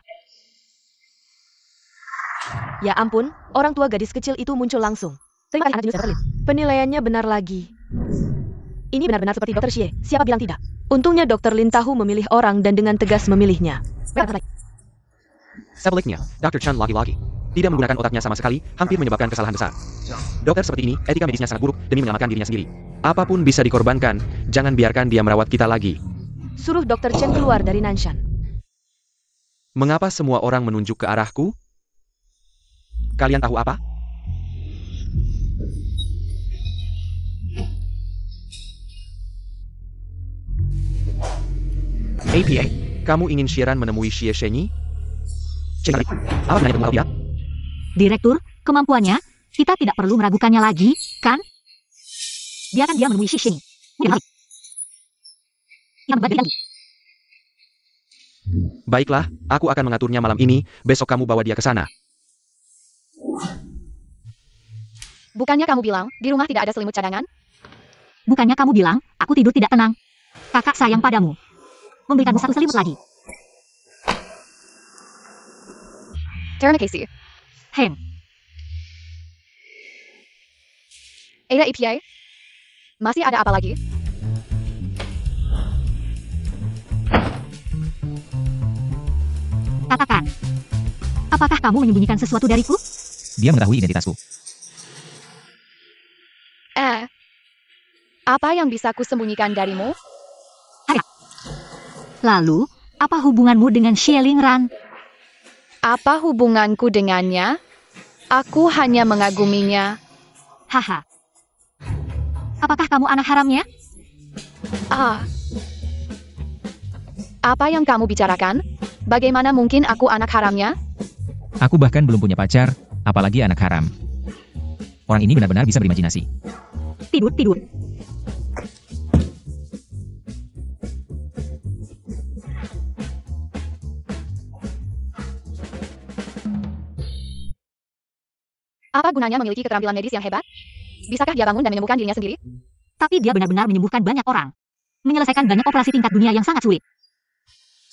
Ya ampun, orang tua gadis kecil itu muncul langsung. Terima kasih anak jenius yang terlilit. Penilaiannya benar lagi. Ini benar-benar seperti Dr. Xie, siapa bilang tidak? Untungnya Dr. Lin tahu memilih orang dan dengan tegas memilihnya. Sebaliknya, Dr. Chen lagi-lagi tidak menggunakan otaknya sama sekali, hampir menyebabkan kesalahan besar. Dokter seperti ini, etika medisnya sangat buruk demi menyelamatkan dirinya sendiri. Apapun bisa dikorbankan, jangan biarkan dia merawat kita lagi. Suruh Dr. Chen keluar dari Nanshan. Mengapa semua orang menunjuk ke arahku? Kalian tahu apa? APA, Kamu ingin Shiran menemui Xie Shenyi? Cek balik. Apa gunanya ketemu dia? Direktur, kemampuannya, kita tidak perlu meragukannya lagi, kan? Biarkan dia menemui Xie Shenyi. Mudah balik. Kita membagi lagi. Baiklah, aku akan mengaturnya malam ini, besok kamu bawa dia ke sana. Bukannya kamu bilang, di rumah tidak ada selimut cadangan? Bukannya kamu bilang, aku tidur tidak tenang. Kakak sayang padamu. Memberikanmu satu selimut lagi. Terima kasih. Hem, Ada EPA? Masih ada apa lagi? katakan. Apakah kamu menyembunyikan sesuatu dariku? Dia mengetahui identitasku. Apa yang bisa kusembunyikan darimu? Lalu, apa hubunganmu dengan Xie Lingran? Apa hubunganku dengannya? Aku hanya mengaguminya. Haha. Apakah kamu anak haramnya? Apa yang kamu bicarakan? Bagaimana mungkin aku anak haramnya? Aku bahkan belum punya pacar, apalagi anak haram. Orang ini benar-benar bisa berimajinasi. Tidur. Apa gunanya memiliki keterampilan medis yang hebat? Bisakah dia bangun dan menyembuhkan dirinya sendiri? Tapi dia benar-benar menyembuhkan banyak orang. Menyelesaikan banyak operasi tingkat dunia yang sangat sulit.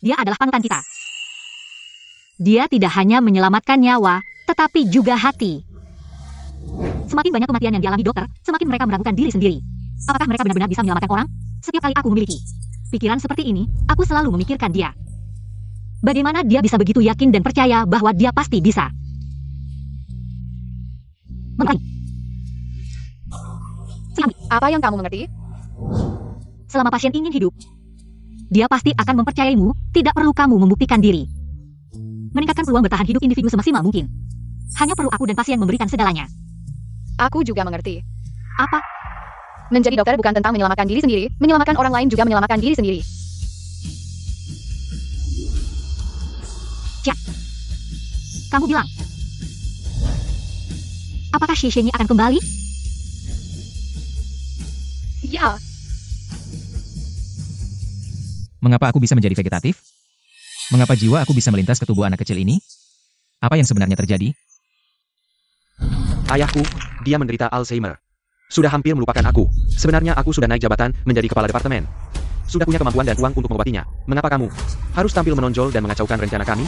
Dia adalah panutan kita. Dia tidak hanya menyelamatkan nyawa, tetapi juga hati. Semakin banyak kematian yang dialami dokter, semakin mereka meragukan diri sendiri. Apakah mereka benar-benar bisa menyelamatkan orang? Setiap kali aku memiliki pikiran seperti ini, aku selalu memikirkan dia. Bagaimana dia bisa begitu yakin dan percaya bahwa dia pasti bisa? Apa yang kamu mengerti? Selama pasien ingin hidup, dia pasti akan mempercayaimu, tidak perlu kamu membuktikan diri. Meningkatkan peluang bertahan hidup individu semaksimal mungkin. Hanya perlu aku dan pasien memberikan segalanya. Aku juga mengerti. Apa? Menjadi dokter bukan tentang menyelamatkan diri sendiri, menyelamatkan orang lain juga menyelamatkan diri sendiri. Kamu bilang. Apakah Xie Shenyi akan kembali? Ya, Mengapa aku bisa menjadi vegetatif? Mengapa jiwa aku bisa melintas ke tubuh anak kecil ini? Apa yang sebenarnya terjadi? Ayahku, dia menderita Alzheimer. Sudah hampir melupakan aku. Sebenarnya aku sudah naik jabatan menjadi kepala departemen. Sudah punya kemampuan dan uang untuk mengobatinya. Mengapa kamu harus tampil menonjol dan mengacaukan rencana kami?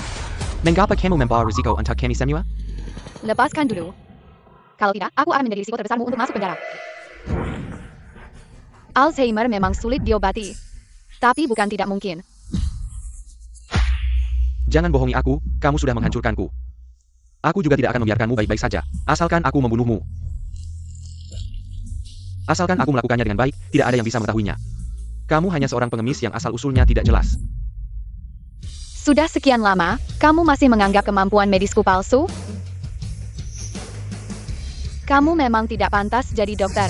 Mengapa kamu membawa risiko untuk kami semua? lepaskan dulu. Kalau tidak, aku akan menjadi risiko terbesarmu untuk masuk penjara. Alzheimer memang sulit diobati. Tapi bukan tidak mungkin. Jangan bohongi aku, kamu sudah menghancurkanku. Aku juga tidak akan membiarkanmu baik-baik saja, asalkan aku membunuhmu. Asalkan aku melakukannya dengan baik, tidak ada yang bisa mengetahuinya. Kamu hanya seorang pengemis yang asal-usulnya tidak jelas. Sudah sekian lama, kamu masih menganggap kemampuan medisku palsu? Kamu memang tidak pantas jadi dokter.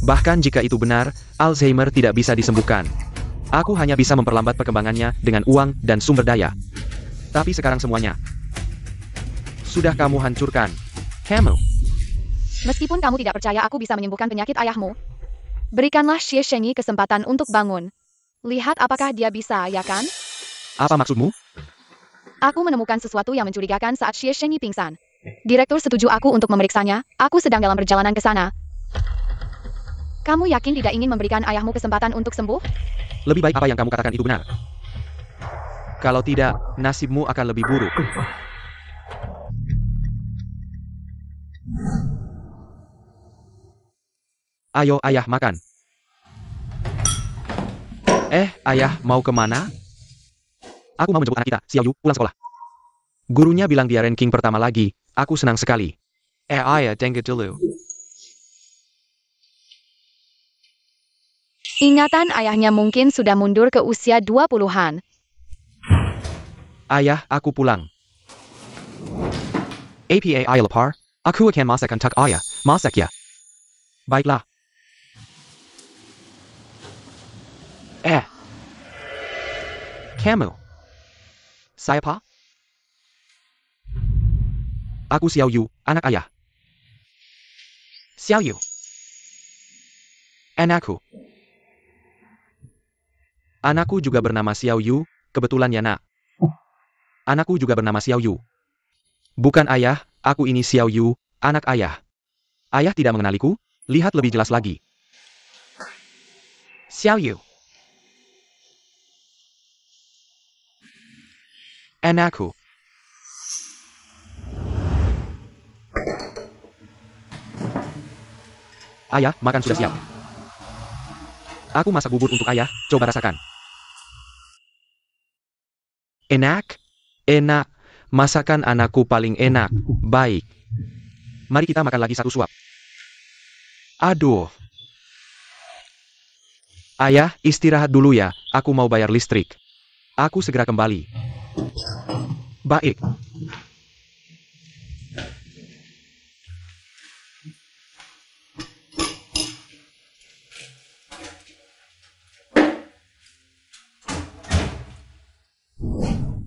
Bahkan jika itu benar, Alzheimer tidak bisa disembuhkan. Aku hanya bisa memperlambat perkembangannya dengan uang dan sumber daya. Tapi sekarang semuanya sudah kamu hancurkan. Kamu. Meskipun kamu tidak percaya aku bisa menyembuhkan penyakit ayahmu, berikanlah Xie Shenyi kesempatan untuk bangun. Lihat apakah dia bisa, ya kan? Apa maksudmu? Aku menemukan sesuatu yang mencurigakan saat Xie Shenyi pingsan. Direktur setuju aku untuk memeriksanya, aku sedang dalam perjalanan ke sana. Kamu yakin tidak ingin memberikan ayahmu kesempatan untuk sembuh? Lebih baik apa yang kamu katakan itu benar. Kalau tidak, nasibmu akan lebih buruk. Ayo, ayah, makan. Ayah, mau kemana? Aku mau menjemput anak kita, Xiao Yu, pulang sekolah. Gurunya bilang dia ranking pertama lagi. Aku senang sekali. Ayah, tunggu dulu. Ingatan ayahnya mungkin sudah mundur ke usia 20-an. Ayah, aku pulang. APA ayah lapar, aku akan masak untuk ayah. Masak ya. Baiklah. Kamu. Saya Pa? Aku Xiao Yu, anak ayah. Xiao Yu. Anakku. Anakku juga bernama Xiao Yu, kebetulan ya nak. Anakku juga bernama Xiao Yu. Bukan ayah, aku ini Xiao Yu, anak ayah. Ayah tidak mengenaliku? Lihat lebih jelas lagi. Xiao Yu. Anakku. Ayah, makan sudah siap. Aku masak bubur untuk ayah, coba rasakan. Enak? Enak. Masakan anakku paling enak. Baik. Mari kita makan lagi satu suap. Aduh. Ayah, istirahat dulu ya, aku mau bayar listrik. Aku segera kembali. Baik.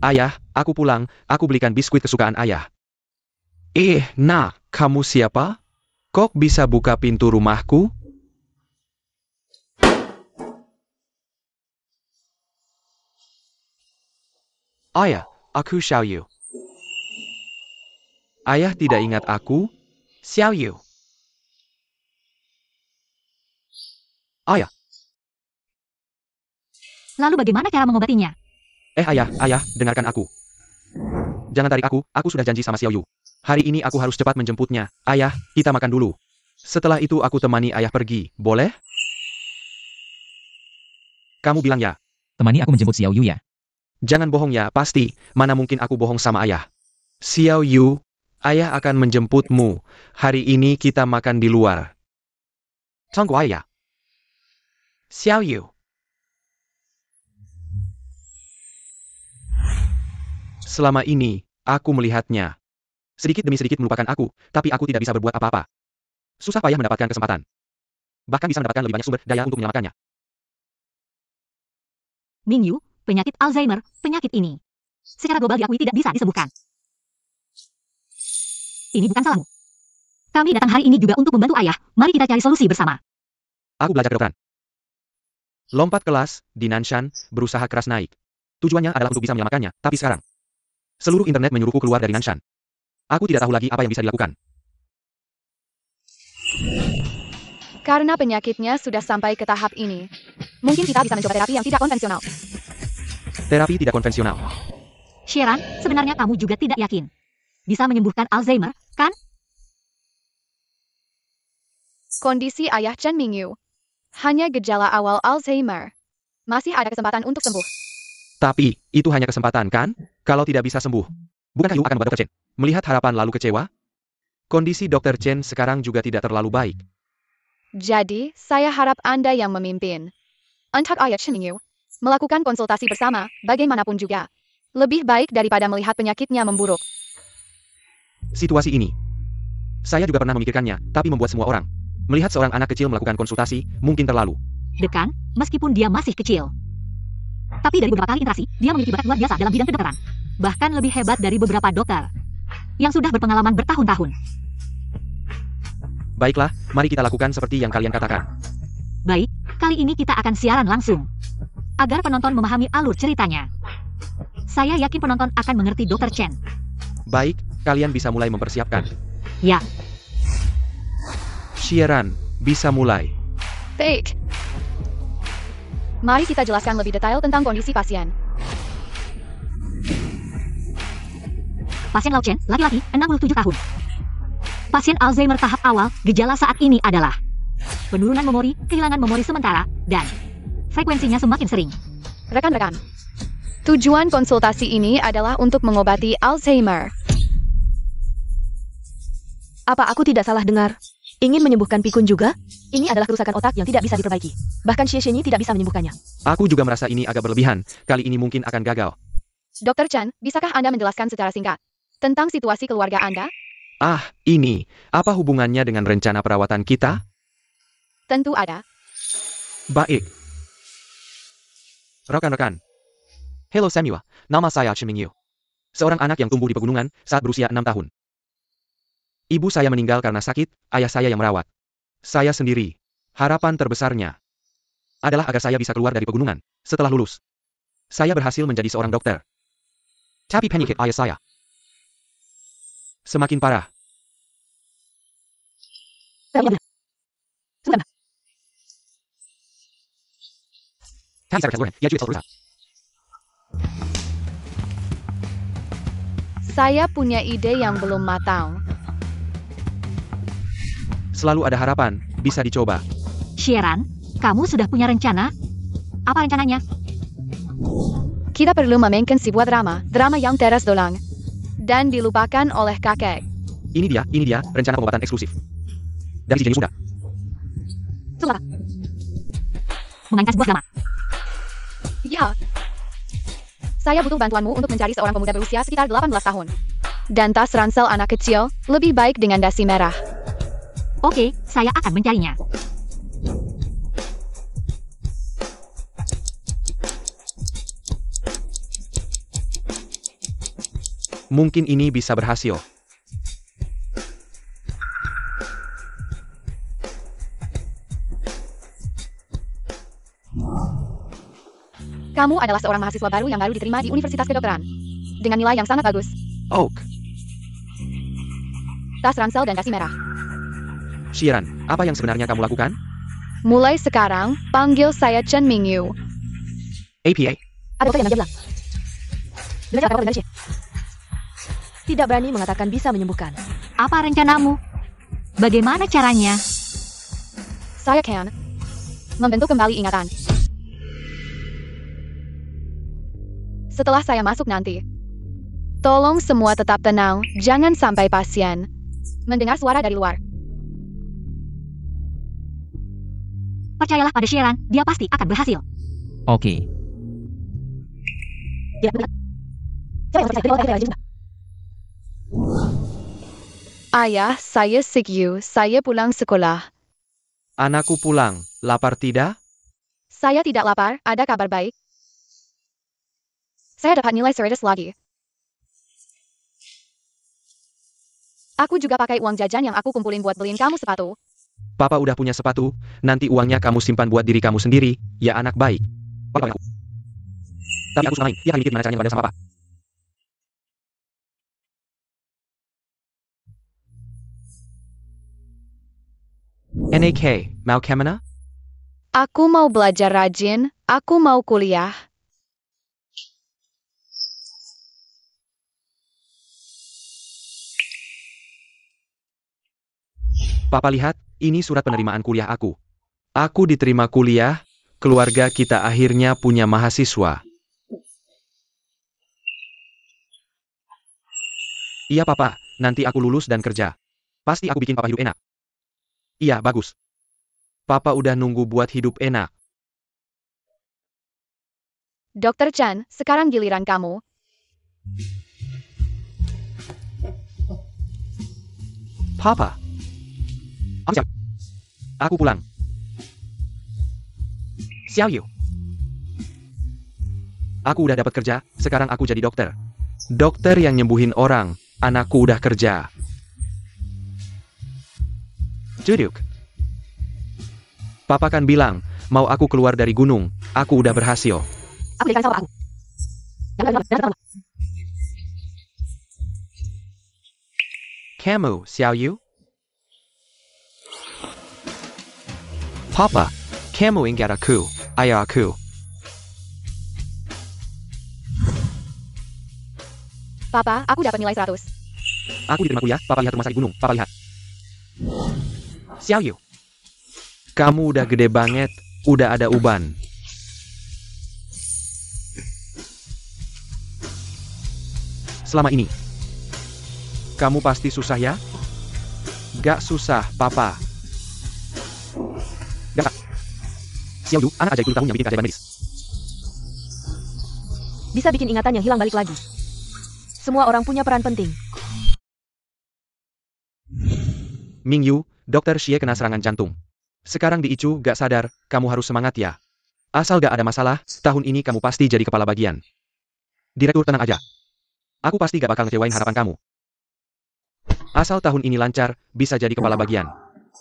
Ayah, aku pulang, aku belikan biskuit kesukaan ayah. Nah, kamu siapa? Kok bisa buka pintu rumahku? Ayah, aku Xiao Yu. Ayah tidak ingat aku? Xiao Yu. Ayah. Lalu bagaimana cara mengobatinya? Ayah, dengarkan aku. Jangan tarik aku sudah janji sama Xiao Yu. Hari ini aku harus cepat menjemputnya. Ayah, kita makan dulu. Setelah itu aku temani ayah pergi, boleh? Kamu bilang ya. Temani aku menjemput Xiao Yu ya. Jangan bohong ya, pasti. Mana mungkin aku bohong sama ayah. Xiao Yu, ayah akan menjemputmu. Hari ini kita makan di luar. Tunggu ayah. Xiao Yu. Selama ini, aku melihatnya. Sedikit demi sedikit melupakan aku, tapi aku tidak bisa berbuat apa-apa. Susah payah mendapatkan kesempatan. Bahkan bisa mendapatkan lebih banyak sumber daya untuk menyelamatkannya. Mingyu, penyakit Alzheimer, penyakit ini secara global diakui tidak bisa disembuhkan. Ini bukan salahmu. Kami datang hari ini juga untuk membantu ayah. Mari kita cari solusi bersama. Aku belajar kedokteran. Lompat kelas, di Nanshan, berusaha keras naik. Tujuannya adalah untuk bisa menyelamatkannya, tapi sekarang seluruh internet menyuruhku keluar dari Nanshan. Aku tidak tahu lagi apa yang bisa dilakukan. Karena penyakitnya sudah sampai ke tahap ini, mungkin kita bisa mencoba terapi yang tidak konvensional. Terapi tidak konvensional. Sharon, sebenarnya kamu juga tidak yakin bisa menyembuhkan Alzheimer, kan? Kondisi ayah Chen Mingyu hanya gejala awal Alzheimer. Masih ada kesempatan untuk sembuh. Tapi, itu hanya kesempatan kan? Kalau tidak bisa sembuh, bukankah Yu akan membuat Dr. Chen melihat harapan lalu kecewa? Kondisi Dr. Chen sekarang juga tidak terlalu baik. Jadi, saya harap Anda yang memimpin. Untuk ayah Chen Mingyu, melakukan konsultasi bersama, bagaimanapun juga. Lebih baik daripada melihat penyakitnya memburuk. Situasi ini, saya juga pernah memikirkannya, tapi membuat semua orang melihat seorang anak kecil melakukan konsultasi, mungkin terlalu. Dekan, meskipun dia masih kecil. Tapi dari beberapa kali interaksi, dia memiliki bakat luar biasa dalam bidang kedokteran. Bahkan lebih hebat dari beberapa dokter yang sudah berpengalaman bertahun-tahun. Baiklah, mari kita lakukan seperti yang kalian katakan. Baik, kali ini kita akan siaran langsung. Agar penonton memahami alur ceritanya. Saya yakin penonton akan mengerti Dr. Chen. Baik, kalian bisa mulai mempersiapkan. Ya, Sharon, bisa mulai. Baik. Mari kita jelaskan lebih detail tentang kondisi pasien. pasien Lao Chen, laki-laki, 67 tahun. Pasien Alzheimer tahap awal, gejala saat ini adalah penurunan memori, kehilangan memori sementara, dan frekuensinya semakin sering. Rekan-rekan, tujuan konsultasi ini adalah untuk mengobati Alzheimer. Apa aku tidak salah dengar? Ingin menyembuhkan pikun juga? Ini adalah kerusakan otak yang tidak bisa diperbaiki. Bahkan Xie Xie tidak bisa menyembuhkannya. Aku juga merasa ini agak berlebihan. Kali ini mungkin akan gagal. Dr. Chen, bisakah Anda menjelaskan secara singkat tentang situasi keluarga Anda? Ini. Apa hubungannya dengan rencana perawatan kita? Tentu ada. Baik. Rekan-rekan. Hello Samuel, nama saya Chen Mingyu. Seorang anak yang tumbuh di pegunungan saat berusia 6 tahun. Ibu saya meninggal karena sakit, ayah saya yang merawat. Saya sendiri. Harapan terbesarnya adalah agar saya bisa keluar dari pegunungan. Setelah lulus, saya berhasil menjadi seorang dokter. Tapi penyakit ayah saya semakin parah. Saya punya ide yang belum matang. Selalu ada harapan, bisa dicoba. Sharon, kamu sudah punya rencana? Apa rencananya? Kita perlu memainkan sebuah drama yang teras dolang. Dan dilupakan oleh kakek. Ini dia, rencana pengobatan eksklusif. Dari si jenius muda. Sungguh. Memainkan sebuah drama. Ya. Saya butuh bantuanmu untuk mencari seorang pemuda berusia sekitar 18 tahun. Dan tas ransel anak kecil, lebih baik dengan dasi merah. Oke, saya akan mencarinya. Mungkin ini bisa berhasil. Kamu adalah seorang mahasiswa baru yang baru diterima di Universitas Kedokteran. Dengan nilai yang sangat bagus. Oak, Tas ransel dan dasi merah. Sharon, apa yang sebenarnya kamu lakukan? Mulai sekarang, panggil saya Chen Mingyu. APA? Ada dokter yang bilang. Dengar apa dari Xie? Tidak berani mengatakan bisa menyembuhkan. Apa rencanamu? Bagaimana caranya? Saya Can. Membentuk kembali ingatan. Setelah saya masuk nanti. Tolong semua tetap tenang, jangan sampai pasien mendengar suara dari luar. Percayalah pada Sharon, dia pasti akan berhasil. Oke. Ya, benar. Siapa yang percaya? Dari awal Ayah, saya Sikyu, saya pulang sekolah. Anakku pulang, lapar tidak? Saya tidak lapar, ada kabar baik. Saya dapat nilai 100 lagi. Aku juga pakai uang jajan yang aku kumpulin buat beliin kamu sepatu. Papa udah punya sepatu, nanti uangnya kamu simpan buat diri kamu sendiri, ya anak baik. Papa aku. Tapi aku selama ini, dia akan bikin gimana caranya pada sama papa. NAK, mau kemana? Aku mau belajar rajin, aku mau kuliah. Papa lihat, ini surat penerimaan kuliah aku. Aku diterima kuliah, keluarga kita akhirnya punya mahasiswa. Iya papa, nanti aku lulus dan kerja. Pasti aku bikin papa hidup enak. Iya, bagus. Papa udah nunggu buat hidup enak. Dokter Chan, sekarang giliran kamu. Papa. Aku siap. Aku pulang. Xiao Yu. Aku udah dapat kerja, sekarang aku jadi dokter. Dokter yang nyembuhin orang, anakku udah kerja. Juduk. Papa kan bilang, mau aku keluar dari gunung, aku udah berhasil. Aku dikasih sama aku. Jangan. Kamu, Xiao Yu? Papa, kamu ingat aku, ayah aku. Papa, aku dapat nilai 100. Aku diterima kuliah, papa lihat rumah sakit gunung, papa lihat. Xiao Yu. Kamu udah gede banget, udah ada uban. Selama ini, kamu pasti susah ya? Gak susah, papa. Gak. Xiao Yu, anak ajaib 10 tahun yang bikin keajaiban medis. Bisa bikin ingatan yang hilang balik lagi. Semua orang punya peran penting. Mingyu, Dokter Xie kena serangan jantung. Sekarang di ICU gak sadar, kamu harus semangat ya. Asal gak ada masalah, tahun ini kamu pasti jadi kepala bagian. Direktur, tenang aja. Aku pasti gak bakal ngecewain harapan kamu. Asal tahun ini lancar, bisa jadi kepala bagian.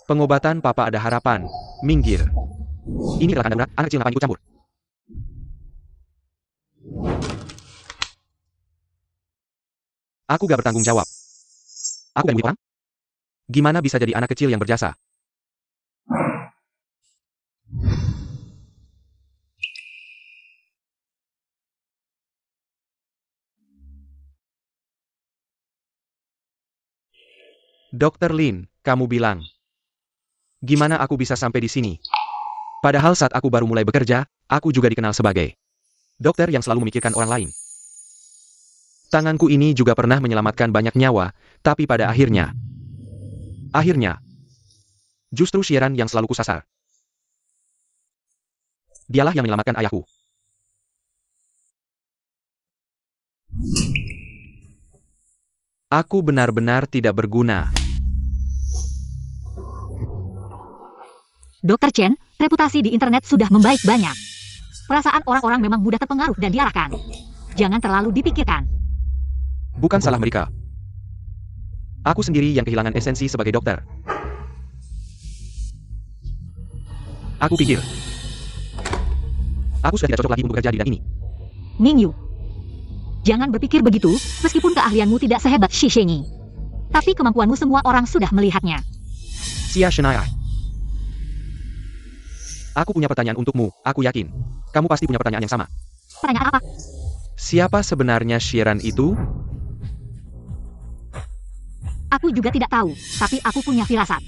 Pengobatan papa ada harapan. Minggir. Ini kecelakaan darurat, anak kecil ngapain ikut campur? Aku gak bertanggung jawab. Aku gak orang? Gimana bisa jadi anak kecil yang berjasa? Dr. Lin, kamu bilang. Gimana aku bisa sampai di sini? Padahal saat aku baru mulai bekerja, aku juga dikenal sebagai dokter yang selalu memikirkan orang lain. Tanganku ini juga pernah menyelamatkan banyak nyawa, tapi pada akhirnya, justru Sheeran yang selalu kusasar. Dialah yang menyelamatkan ayahku. Aku benar-benar tidak berguna. Dr. Chen, reputasi di internet sudah membaik banyak. Perasaan orang-orang memang mudah terpengaruh dan diarahkan. Jangan terlalu dipikirkan. Bukan salah mereka. Aku sendiri yang kehilangan esensi sebagai dokter. Aku pikir, aku sudah tidak cocok lagi untuk bekerja di bidang ini. Mingyu, jangan berpikir begitu, meskipun keahlianmu tidak sehebat Shi Shenyi. Tapi kemampuanmu semua orang sudah melihatnya. Xia Shenai. Aku punya pertanyaan untukmu, aku yakin. Kamu pasti punya pertanyaan yang sama. Pertanyaan apa? Siapa sebenarnya Sheeran itu? Aku juga tidak tahu, tapi aku punya firasat.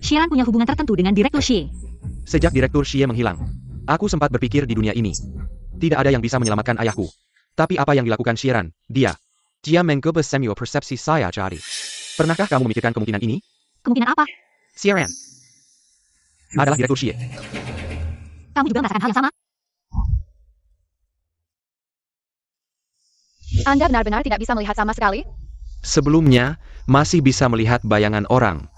Sheeran punya hubungan tertentu dengan Direktur Xie. Sejak Direktur Xie menghilang, aku sempat berpikir di dunia ini. Tidak ada yang bisa menyelamatkan ayahku. Tapi apa yang dilakukan Sheeran? Dia mengubah semua persepsi saya jadi. Pernahkah kamu memikirkan kemungkinan ini? Kemungkinan apa? Sheeran adalah Direktur Xie. Kamu juga merasakan hal yang sama? Anda benar-benar tidak bisa melihat sama sekali? Sebelumnya, masih bisa melihat bayangan orang.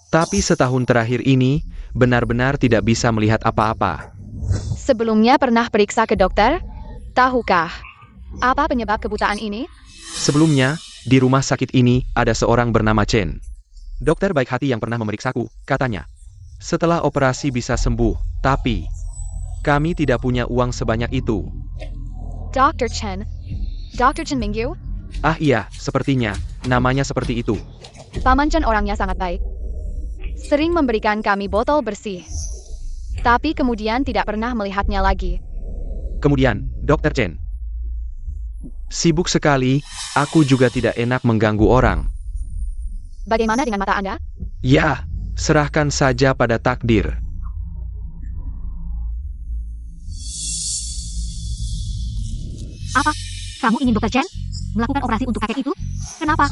Tapi setahun terakhir ini, benar-benar tidak bisa melihat apa-apa. Sebelumnya pernah periksa ke dokter? Tahukah apa penyebab kebutaan ini? Sebelumnya, di rumah sakit ini, ada seorang bernama Chen. Dokter baik hati yang pernah memeriksaku, katanya. Setelah operasi bisa sembuh, tapi kami tidak punya uang sebanyak itu. Dr. Chen Mingyu? Ah iya, sepertinya, namanya seperti itu. Paman Chen orangnya sangat baik. Sering memberikan kami botol bersih. Tapi kemudian tidak pernah melihatnya lagi. Kemudian, Dr. Chen. Sibuk sekali, aku juga tidak enak mengganggu orang. Bagaimana dengan mata Anda? Ya, serahkan saja pada takdir. Apa? Kamu ingin Dr. Chen melakukan operasi untuk kakek itu? Kenapa?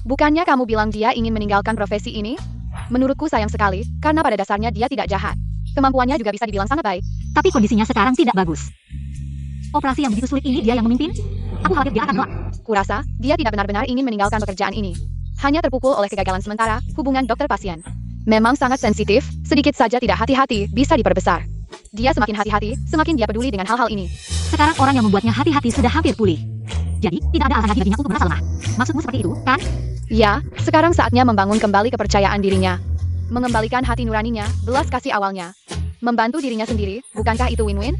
Bukannya kamu bilang dia ingin meninggalkan profesi ini? Menurutku sayang sekali, karena pada dasarnya dia tidak jahat. Kemampuannya juga bisa dibilang sangat baik. Tapi kondisinya sekarang tidak bagus. Operasi yang begitu sulit ini dia yang memimpin? Aku khawatir dia akan menolak. Kurasa, dia tidak benar-benar ingin meninggalkan pekerjaan ini. Hanya terpukul oleh kegagalan sementara, hubungan dokter-pasien. Memang sangat sensitif, sedikit saja tidak hati-hati, bisa diperbesar. Dia semakin hati-hati, semakin dia peduli dengan hal-hal ini. Sekarang orang yang membuatnya hati-hati sudah hampir pulih. Jadi, tidak ada alasan lagi baginya untuk merasa lemah. Maksudmu seperti itu, kan? Ya, sekarang saatnya membangun kembali kepercayaan dirinya. Mengembalikan hati nuraninya, belas kasih awalnya. Membantu dirinya sendiri, bukankah itu win-win?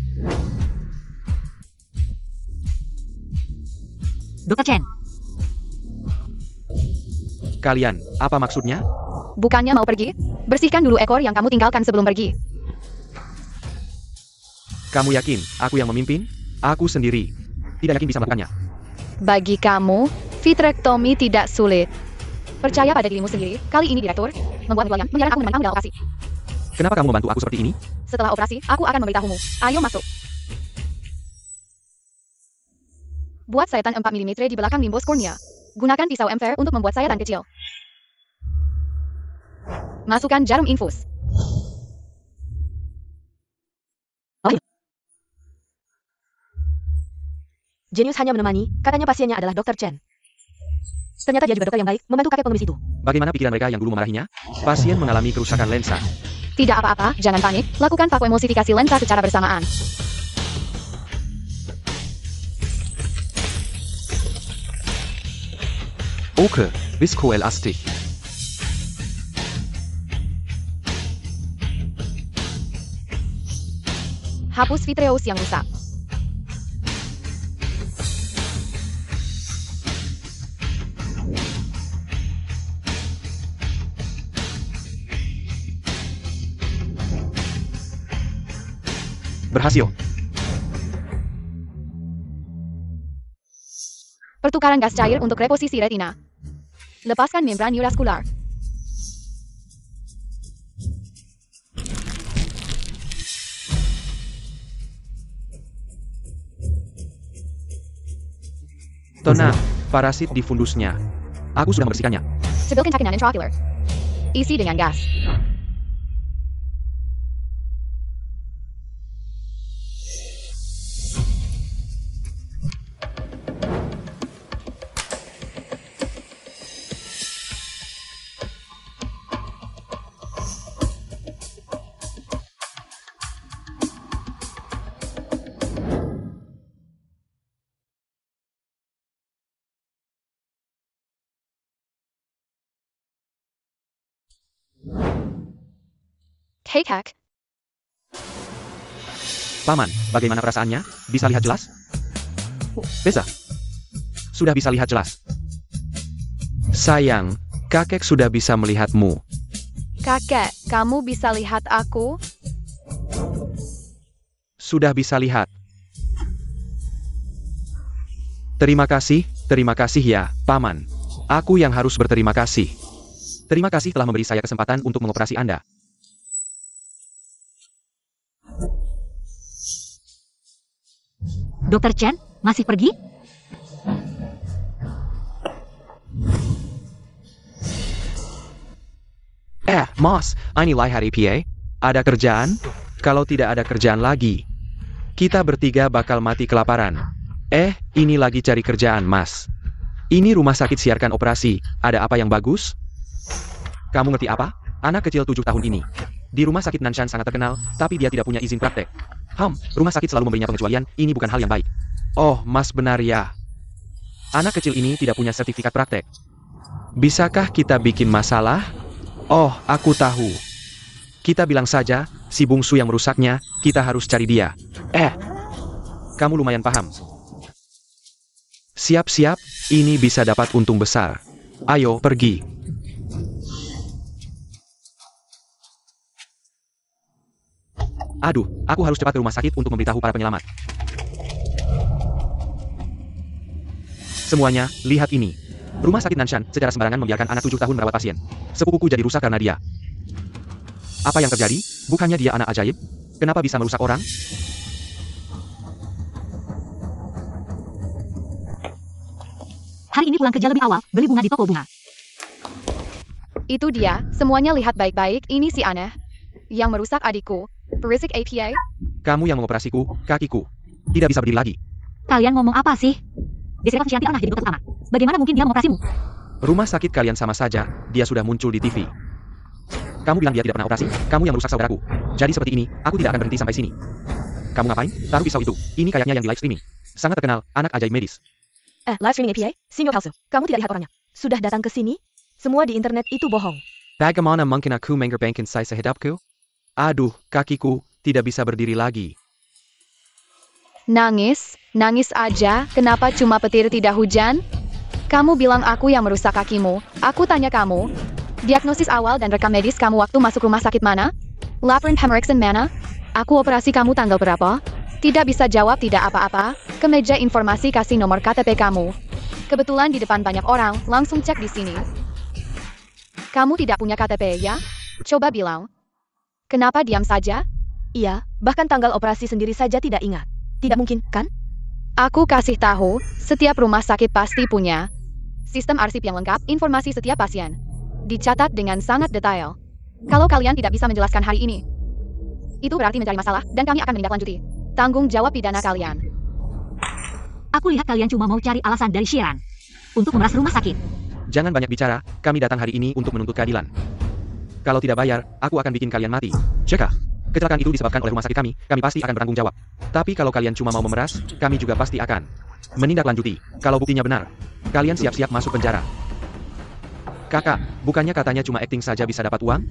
Dr. Chen, Kalian, apa maksudnya? Bukannya mau pergi? Bersihkan dulu ekor yang kamu tinggalkan sebelum pergi. Kamu yakin, aku yang memimpin? Aku sendiri. Tidak yakin bisa melakukannya. Bagi kamu, vitrektomi tidak sulit. Percaya pada dirimu sendiri, kali ini direktur, membuat nelayan, menyarankan aku menentangmu dalam operasi. Kenapa kamu membantu aku seperti ini? Setelah operasi, aku akan memberitahumu. Ayo masuk. Buat sayatan 4 mm di belakang limbus kornea. Gunakan pisau emfer untuk membuat sayatan kecil. Masukkan jarum infus. Jenius hanya menemani, katanya pasiennya adalah Dr. Chen. Ternyata dia juga dokter yang baik, membantu kakek pengemis itu. Bagaimana pikiran mereka yang dulu memarahinya? Pasien mengalami kerusakan lensa. Tidak apa-apa, jangan panik. Lakukan vakuemulsifikasi lensa secara bersamaan. Oke, Visco elastik. Hapus Vitreous yang rusak. Berhasil. Pertukaran gas cair untuk reposisi retina. Lepaskan membran neuraskular. Tenang, parasit di fundusnya. Aku sudah membersihkannya. Sebilkan cakinan intraocular. Isi dengan gas. Hack. Paman, bagaimana perasaannya? Bisa lihat jelas? Bisa. Sudah bisa lihat jelas. Sayang, kakek sudah bisa melihatmu. Kakek, kamu bisa lihat aku? Sudah bisa lihat. Terima kasih ya, Paman. Aku yang harus berterima kasih. Terima kasih telah memberi saya kesempatan untuk mengoperasi Anda. Dr. Chen, masih pergi? Mas, ini lihat APA. Ada kerjaan? Kalau tidak ada kerjaan lagi, kita bertiga bakal mati kelaparan. Ini lagi cari kerjaan, Mas. Ini rumah sakit siarkan operasi. Ada apa yang bagus? Kamu ngerti apa? Anak kecil 7 tahun ini. Di rumah sakit Nanshan sangat terkenal, tapi dia tidak punya izin praktek. Rumah sakit selalu memberinya pengecualian, ini bukan hal yang baik. Oh, Mas benar ya. Anak kecil ini tidak punya sertifikat praktek. Bisakah kita bikin masalah? Oh, aku tahu. Kita bilang saja, si bungsu yang merusaknya, kita harus cari dia. Kamu lumayan paham. Siap-siap, ini bisa dapat untung besar. Ayo, pergi. Aduh, aku harus cepat ke rumah sakit untuk memberitahu para penyelamat. Semuanya, lihat ini. Rumah sakit Nanshan secara sembarangan membiarkan anak 7 tahun merawat pasien. Sepupuku jadi rusak karena dia. Apa yang terjadi? Bukannya dia anak ajaib? Kenapa bisa merusak orang? Hari ini pulang kerja lebih awal, beli bunga di toko bunga. Itu dia, semuanya lihat baik-baik, ini si aneh. Yang merusak adikku. Perisik APA? Kamu yang mengoperasiku, kakiku. Tidak bisa berdiri lagi. Kalian ngomong apa sih? Desiree Fianti pernah jadi dokter utama. Bagaimana mungkin dia mengoperasimu? Rumah sakit kalian sama saja, dia sudah muncul di TV. Kamu bilang dia tidak pernah operasi, kamu yang merusak saudaraku. Jadi seperti ini, aku tidak akan berhenti sampai sini. Kamu ngapain? Taruh pisau itu. Ini kayaknya yang di live streaming. Sangat terkenal, anak ajaib medis. Live streaming APA? Sinyo palsu. Kamu tidak lihat orangnya. Sudah datang ke sini? Semua di internet itu bohong. Bagaimana mungkin aku mengorbankan saya sehidupku? Aduh, kakiku tidak bisa berdiri lagi. Nangis aja, kenapa cuma petir tidak hujan? Kamu bilang aku yang merusak kakimu, aku tanya kamu. Diagnosis awal dan rekam medis kamu waktu masuk rumah sakit mana? Laporan pemeriksaan mana? Aku operasi kamu tanggal berapa? Tidak bisa jawab tidak apa-apa, ke meja informasi kasih nomor KTP kamu. Kebetulan di depan banyak orang, langsung cek di sini. Kamu tidak punya KTP ya? Coba bilang. Kenapa diam saja? Iya, bahkan tanggal operasi sendiri saja tidak ingat. Tidak mungkin, kan? Aku kasih tahu, setiap rumah sakit pasti punya sistem arsip yang lengkap, informasi setiap pasien. Dicatat dengan sangat detail. Kalau kalian tidak bisa menjelaskan hari ini, itu berarti mencari masalah, dan kami akan menindaklanjuti tanggung jawab pidana kalian. Aku lihat kalian cuma mau cari alasan dari Shiran untuk memeras rumah sakit. Jangan banyak bicara, kami datang hari ini untuk menuntut keadilan. Kalau tidak bayar, aku akan bikin kalian mati. Cekah. Kecelakaan itu disebabkan oleh rumah sakit kami pasti akan bertanggung jawab. Tapi kalau kalian cuma mau memeras, kami juga pasti akan menindaklanjuti. Kalau buktinya benar, kalian siap-siap masuk penjara. Kakak, bukannya katanya cuma acting saja bisa dapat uang?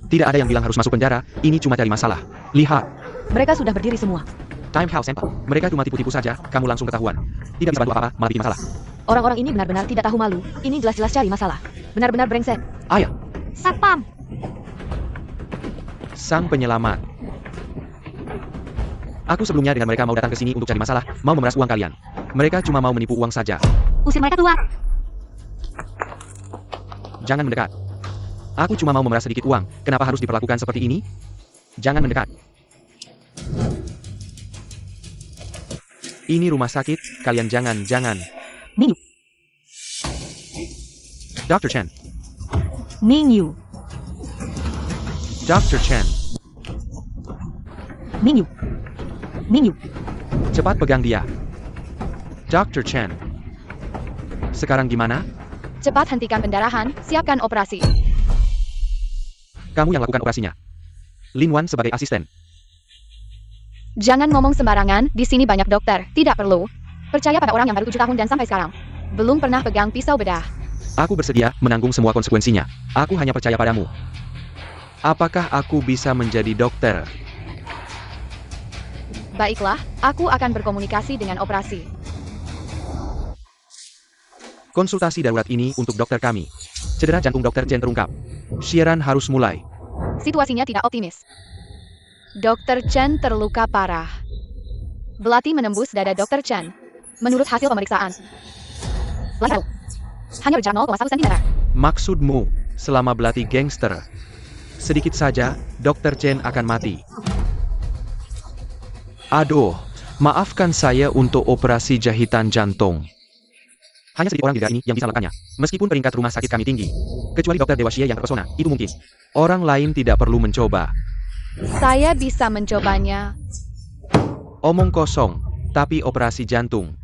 Tidak ada yang bilang harus masuk penjara, ini cuma cari masalah. Lihat. Mereka sudah berdiri semua. Time House Senpai. Mereka cuma tipu-tipu saja, kamu langsung ketahuan. Tidak bisa bantu apa-apa, malah bikin masalah. Orang-orang ini benar-benar tidak tahu malu. Ini jelas-jelas cari masalah. Benar-benar brengsek. Ayah, Satpam. sang penyelamat. Aku sebelumnya dengan mereka mau datang ke sini untuk cari masalah, mau memeras uang kalian. Mereka cuma mau menipu uang saja. Usir mereka keluar. Jangan mendekat. Aku cuma mau memeras sedikit uang, kenapa harus diperlakukan seperti ini? Jangan mendekat. Ini rumah sakit, kalian jangan. Mingyu. Dr. Chen. Mingyu. Dr. Chen. Mingyu. Mingyu. Cepat pegang dia. Dr. Chen. Sekarang gimana? Cepat hentikan pendarahan, siapkan operasi. Kamu yang lakukan operasinya. Lin Wan sebagai asisten. Jangan ngomong sembarangan, di sini banyak dokter, tidak perlu. Percaya pada orang yang baru 7 tahun dan sampai sekarang belum pernah pegang pisau bedah. Aku bersedia menanggung semua konsekuensinya. Aku hanya percaya padamu. Apakah aku bisa menjadi dokter? Baiklah, aku akan berkomunikasi dengan operasi. Konsultasi darurat ini untuk dokter kami. Cedera jantung Dr. Chen terungkap. Siaran harus mulai. Situasinya tidak optimis. Dr. Chen terluka parah. Belati menembus dada Dr. Chen. Menurut hasil pemeriksaan, hanya berjarak 0,1 cm. Maksudmu, selama belati gangster, sedikit saja, Dr. Chen akan mati. Aduh, maafkan saya untuk operasi jahitan jantung. Hanya sedikit orang di daerah ini yang bisa melakukannya. Meskipun peringkat rumah sakit kami tinggi. Kecuali Dr. Dewa Xie yang terpesona, itu mungkin. Orang lain tidak perlu mencoba. Saya bisa mencobanya. Omong kosong, tapi operasi jantung.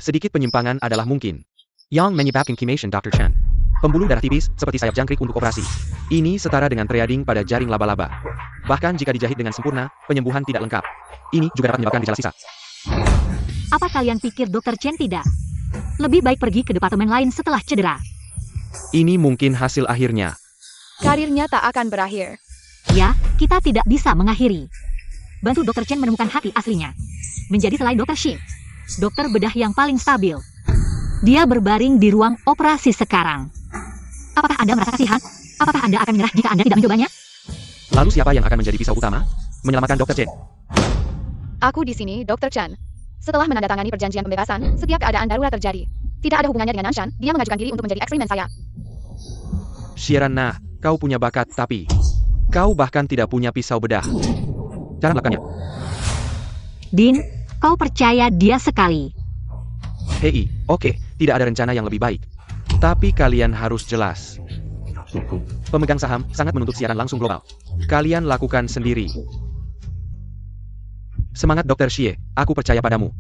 Sedikit penyimpangan adalah mungkin. Yang menyebabkan cremation Dr. Chen. Pembuluh darah tipis, seperti sayap jangkrik untuk operasi. Ini setara dengan threading pada jaring laba-laba. Bahkan jika dijahit dengan sempurna, penyembuhan tidak lengkap. Ini juga dapat menyebabkan gejala sisa. Apa kalian pikir Dr. Chen tidak? Lebih baik pergi ke departemen lain setelah cedera. Ini mungkin hasil akhirnya. Karirnya tak akan berakhir. Ya, kita tidak bisa mengakhiri. Bantu Dr. Chen menemukan hati aslinya. Menjadi selain Dr. Xie, dokter bedah yang paling stabil. Dia berbaring di ruang operasi sekarang. Apakah Anda merasa kasihan? Apakah Anda akan menyerah jika Anda tidak mencobanya? Lalu siapa yang akan menjadi pisau utama? Menyelamatkan Dr. Chen. Aku di sini, Dr. Chen. Setelah menandatangani perjanjian pembebasan, setiap keadaan darurat terjadi. Tidak ada hubungannya dengan Nanshan, dia mengajukan diri untuk menjadi eksperimen saya. Sharon, nah, kau punya bakat, tapi kau bahkan tidak punya pisau bedah. Cara melakukannya. Din, kau percaya dia sekali. Hei, oke, tidak ada rencana yang lebih baik. Tapi kalian harus jelas. Pemegang saham sangat menuntut siaran langsung global. Kalian lakukan sendiri. Semangat Dr. Xie, aku percaya padamu.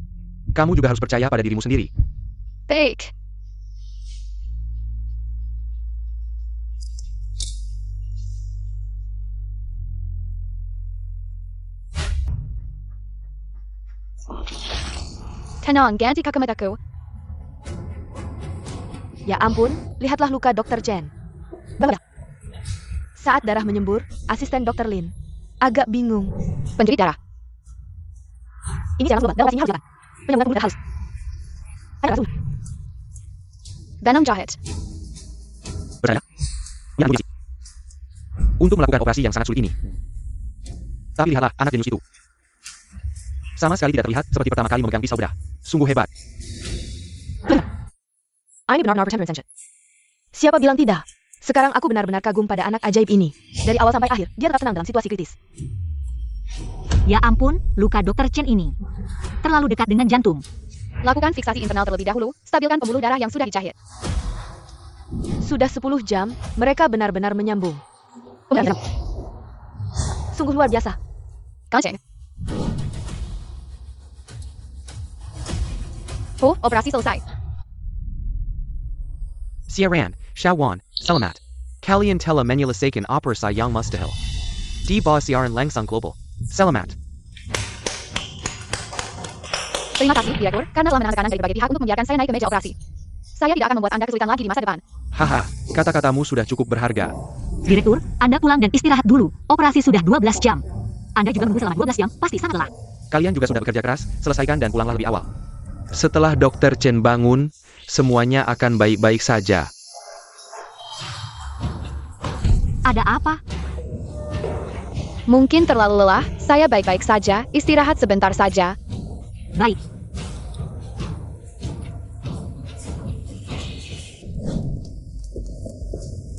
Kamu juga harus percaya pada dirimu sendiri. Baik. Tenang, ganti kacamataku. Ya ampun, lihatlah luka Dr. Chen. Bagaimana? Saat darah menyembur, asisten Dr. Lin agak bingung. Penjerit darah. Ini cara obat, dan operasinya harus jalan. Penyembuhan pembuluh darah halus. Ada racun. Benang jahit. Bertanya? Yang polisi. Untuk melakukan operasi yang sangat sulit ini. Tapi lihatlah anak jenius itu. Sama sekali tidak terlihat seperti pertama kali memegang pisau bedah. Sungguh hebat. Ini benar-benar bercanda Sensei. Siapa bilang tidak? Sekarang aku benar-benar kagum pada anak ajaib ini. Dari awal sampai akhir, dia tetap tenang dalam situasi kritis. Ya ampun, luka Dr. Chen ini terlalu dekat dengan jantung. Lakukan fiksasi internal terlebih dahulu, stabilkan pembuluh darah yang sudah dijahit. Sudah 10 jam, mereka benar-benar menyambung. Sungguh luar biasa. Kanceng. Oh, operasi selesai. Siaran, Shawan, Selamat. Kalian telah menyelesaikan operasi yang mustahil. Di bawah siaran langsung global. Selamat. Terima kasih, Direktur, karena telah menandatangani dari berbagai pihak untuk membiarkan saya naik ke meja operasi. Saya tidak akan membuat Anda kesulitan lagi di masa depan. Haha, kata-katamu sudah cukup berharga. Direktur, Anda pulang dan istirahat dulu. Operasi sudah 12 jam. Anda juga menunggu selama 12 jam, pasti sangat lelah. Kalian juga sudah bekerja keras, selesaikan dan pulanglah lebih awal. Setelah Dr. Chen bangun, semuanya akan baik-baik saja. Ada apa? Mungkin terlalu lelah, saya baik-baik saja, istirahat sebentar saja. Baik.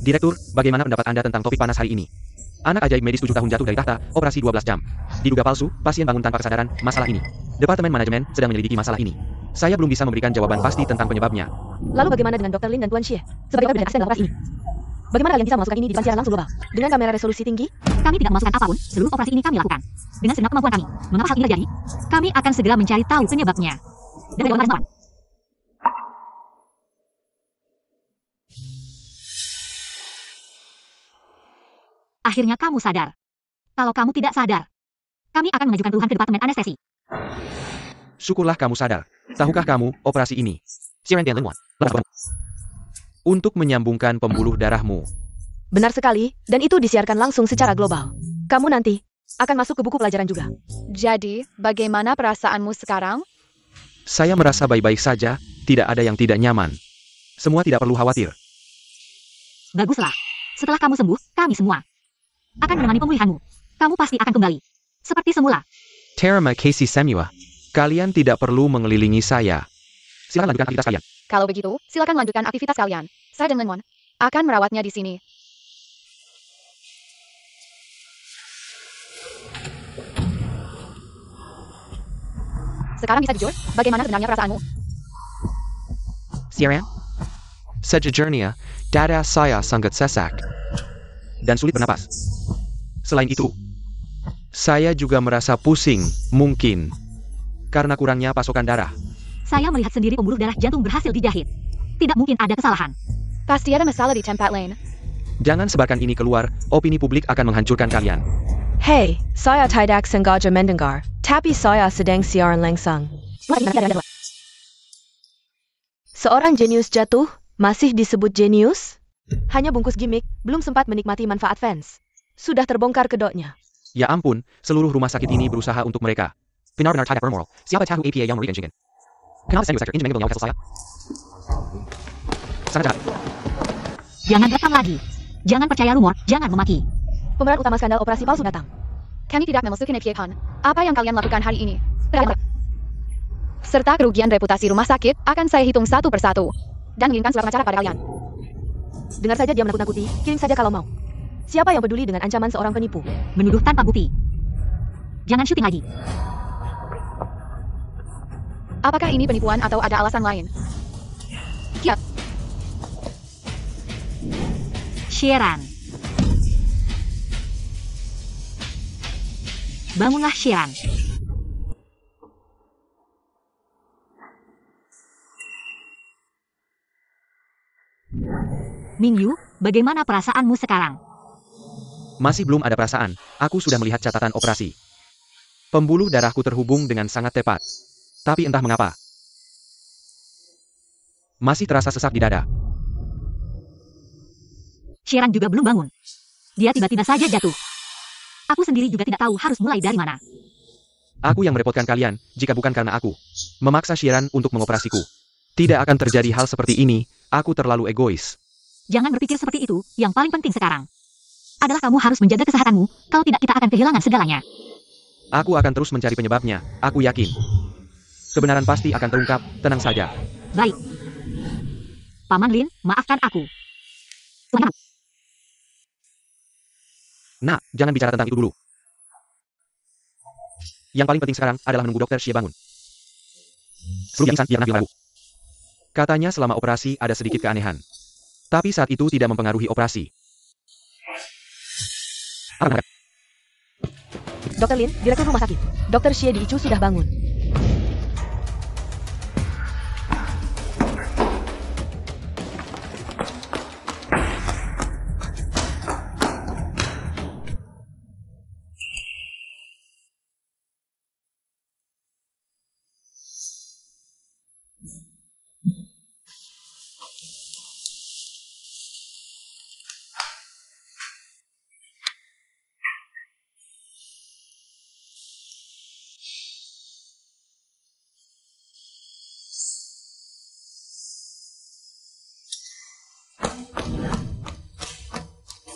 Direktur, bagaimana pendapat Anda tentang topik panas hari ini? Anak ajaib medis 7 tahun jatuh dari tahta, operasi 12 jam. Diduga palsu, pasien bangun tanpa kesadaran, masalah ini. Departemen manajemen sedang menyelidiki masalah ini. Saya belum bisa memberikan jawaban pasti tentang penyebabnya. Lalu bagaimana dengan Dr. Lin dan Tuan Xie? Sebagai kapten asisten dalam operasi ini. Bagaimana kalian bisa memasukkan ini di depan siaran langsung global? Dengan kamera resolusi tinggi? Kami tidak memasukkan apapun, seluruh operasi ini kami lakukan. Dengan segenap kemampuan kami. Mengapa hal ini terjadi? Kami akan segera mencari tahu penyebabnya. Dan bagaimana? Akhirnya kamu sadar. Kalau kamu tidak sadar, kami akan mengajukan keluhan ke Departemen Anestesi. Syukurlah kamu sadar. Tahukah kamu, operasi ini? Untuk menyambungkan pembuluh darahmu. Benar sekali, dan itu disiarkan langsung secara global. Kamu nanti akan masuk ke buku pelajaran juga. Jadi, bagaimana perasaanmu sekarang? Saya merasa baik-baik saja, tidak ada yang tidak nyaman. Semua tidak perlu khawatir. Baguslah. Setelah kamu sembuh, kami semua akan menemani pemulihanmu. Kamu pasti akan kembali seperti semula. Terima kasih semua. Kalian tidak perlu mengelilingi saya. Silakan lanjutkan aktivitas kalian. Kalau begitu, silakan lanjutkan aktivitas kalian. Saya dan Lemon akan merawatnya di sini. Sekarang bisa jujur, bagaimana sebenarnya perasaanmu? Siaran? Sejujurnya, dada saya sangat sesak. Dan sulit bernapas. Selain itu, saya juga merasa pusing, mungkin. Karena kurangnya pasokan darah. Saya melihat sendiri pembuluh darah jantung berhasil dijahit. Tidak mungkin ada kesalahan. Pasti ada masalah di tempat lain. Jangan sebarkan ini keluar, opini publik akan menghancurkan kalian. Hey, saya tidak sengaja mendengar, tapi saya sedang siaran langsung. Seorang jenius jatuh, masih disebut jenius? Hanya bungkus gimmick, belum sempat menikmati manfaat fans. Sudah terbongkar kedoknya. Ya ampun, seluruh rumah sakit ini berusaha untuk mereka. Benar-benar tidak bermoral. Siapa tahu APA yang merugikan Jingen? Kenapa saya sektor ini mengambil nyawa saya? Sangat jahat. Jangan datang lagi. Jangan percaya rumor, jangan memaki. Pemeran utama skandal operasi palsu datang. Kami tidak memasuki Nepiekan. Apa yang kalian lakukan hari ini? Serta kerugian reputasi rumah sakit akan saya hitung satu persatu. Dan mengirimkan surat pengacara pada kalian. Dengar saja dia menakut-nakuti, kirim saja kalau mau. Siapa yang peduli dengan ancaman seorang penipu? Menuduh tanpa bukti. Jangan syuting lagi. Apakah ini penipuan atau ada alasan lain? Kiap. Sharon. Bangunlah Sharon. Mingyu, bagaimana perasaanmu sekarang? Masih belum ada perasaan, aku sudah melihat catatan operasi. Pembuluh darahku terhubung dengan sangat tepat. Tapi entah mengapa. Masih terasa sesak di dada. Sharon juga belum bangun. Dia tiba-tiba saja jatuh. Aku sendiri juga tidak tahu harus mulai dari mana. Aku yang merepotkan kalian, jika bukan karena aku memaksa Sharon untuk mengoperasiku. Tidak akan terjadi hal seperti ini, aku terlalu egois. Jangan berpikir seperti itu, yang paling penting sekarang adalah kamu harus menjaga kesehatanmu, kalau tidak kita akan kehilangan segalanya. Aku akan terus mencari penyebabnya, aku yakin. Kebenaran pasti akan terungkap, tenang saja. Baik. Paman Lin, maafkan aku. Selamat. Nah, jangan bicara tentang itu dulu. Yang paling penting sekarang adalah menunggu Dr. Xie bangun. Sebelum dia pingsan, dia pernah bilang ragu. Katanya selama operasi ada sedikit keanehan. Tapi saat itu tidak mempengaruhi operasi. Apa? Dr. Lin, direktur rumah sakit. Dr. Xie di ICU sudah bangun.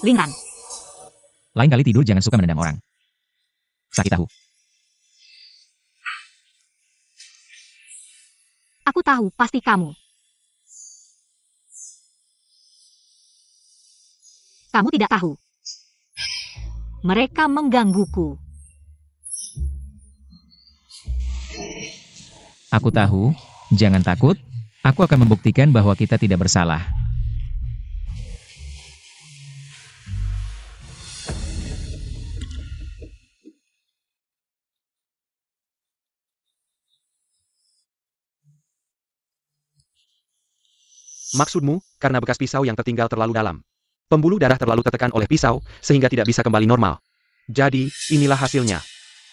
Lingran. Lain kali tidur jangan suka menendang orang. Sakit tahu. Aku tahu pasti kamu. Kamu tidak tahu. Mereka menggangguku. Aku tahu, jangan takut. Aku akan membuktikan bahwa kita tidak bersalah. Maksudmu, karena bekas pisau yang tertinggal terlalu dalam. Pembuluh darah terlalu tertekan oleh pisau, sehingga tidak bisa kembali normal. Jadi, inilah hasilnya.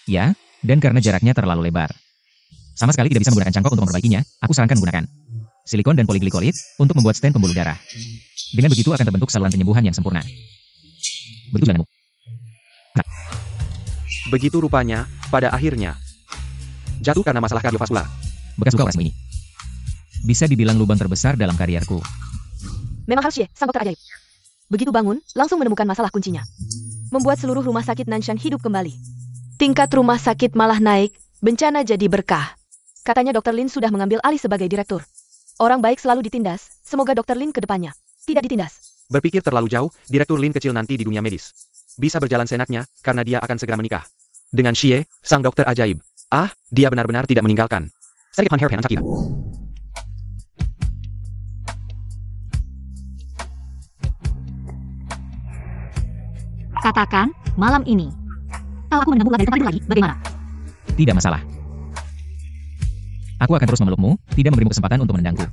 Ya, dan karena jaraknya terlalu lebar. Sama sekali tidak bisa menggunakan cangkok untuk memperbaikinya, aku sarankan menggunakan silikon dan poliglikolit untuk membuat stent pembuluh darah. Dengan begitu akan terbentuk saluran penyembuhan yang sempurna. Begitu denganmu. Begitu rupanya, pada akhirnya. Jatuh karena masalah kardiovaskular. Bekas luka operasi ini bisa dibilang lubang terbesar dalam karierku. Memang harus ya, sang dokter ajaib. Begitu bangun, langsung menemukan masalah kuncinya. Membuat seluruh rumah sakit Nanshan hidup kembali. Tingkat rumah sakit malah naik, bencana jadi berkah. Katanya Dr. Lin sudah mengambil alih sebagai direktur. Orang baik selalu ditindas, semoga Dr. Lin ke depannya tidak ditindas. Berpikir terlalu jauh, Direktur Lin kecil nanti di dunia medis. Bisa berjalan seenaknya, karena dia akan segera menikah. Dengan Xie, sang dokter ajaib. Ah, dia benar-benar tidak meninggalkan. Sedikit Han Hairpan Sakira. Katakan, malam ini. Kalau aku mengganggu dari tempat tidur lagi, bagaimana? Tidak masalah. Aku akan terus memelukmu, tidak memberimu kesempatan untuk menendangku.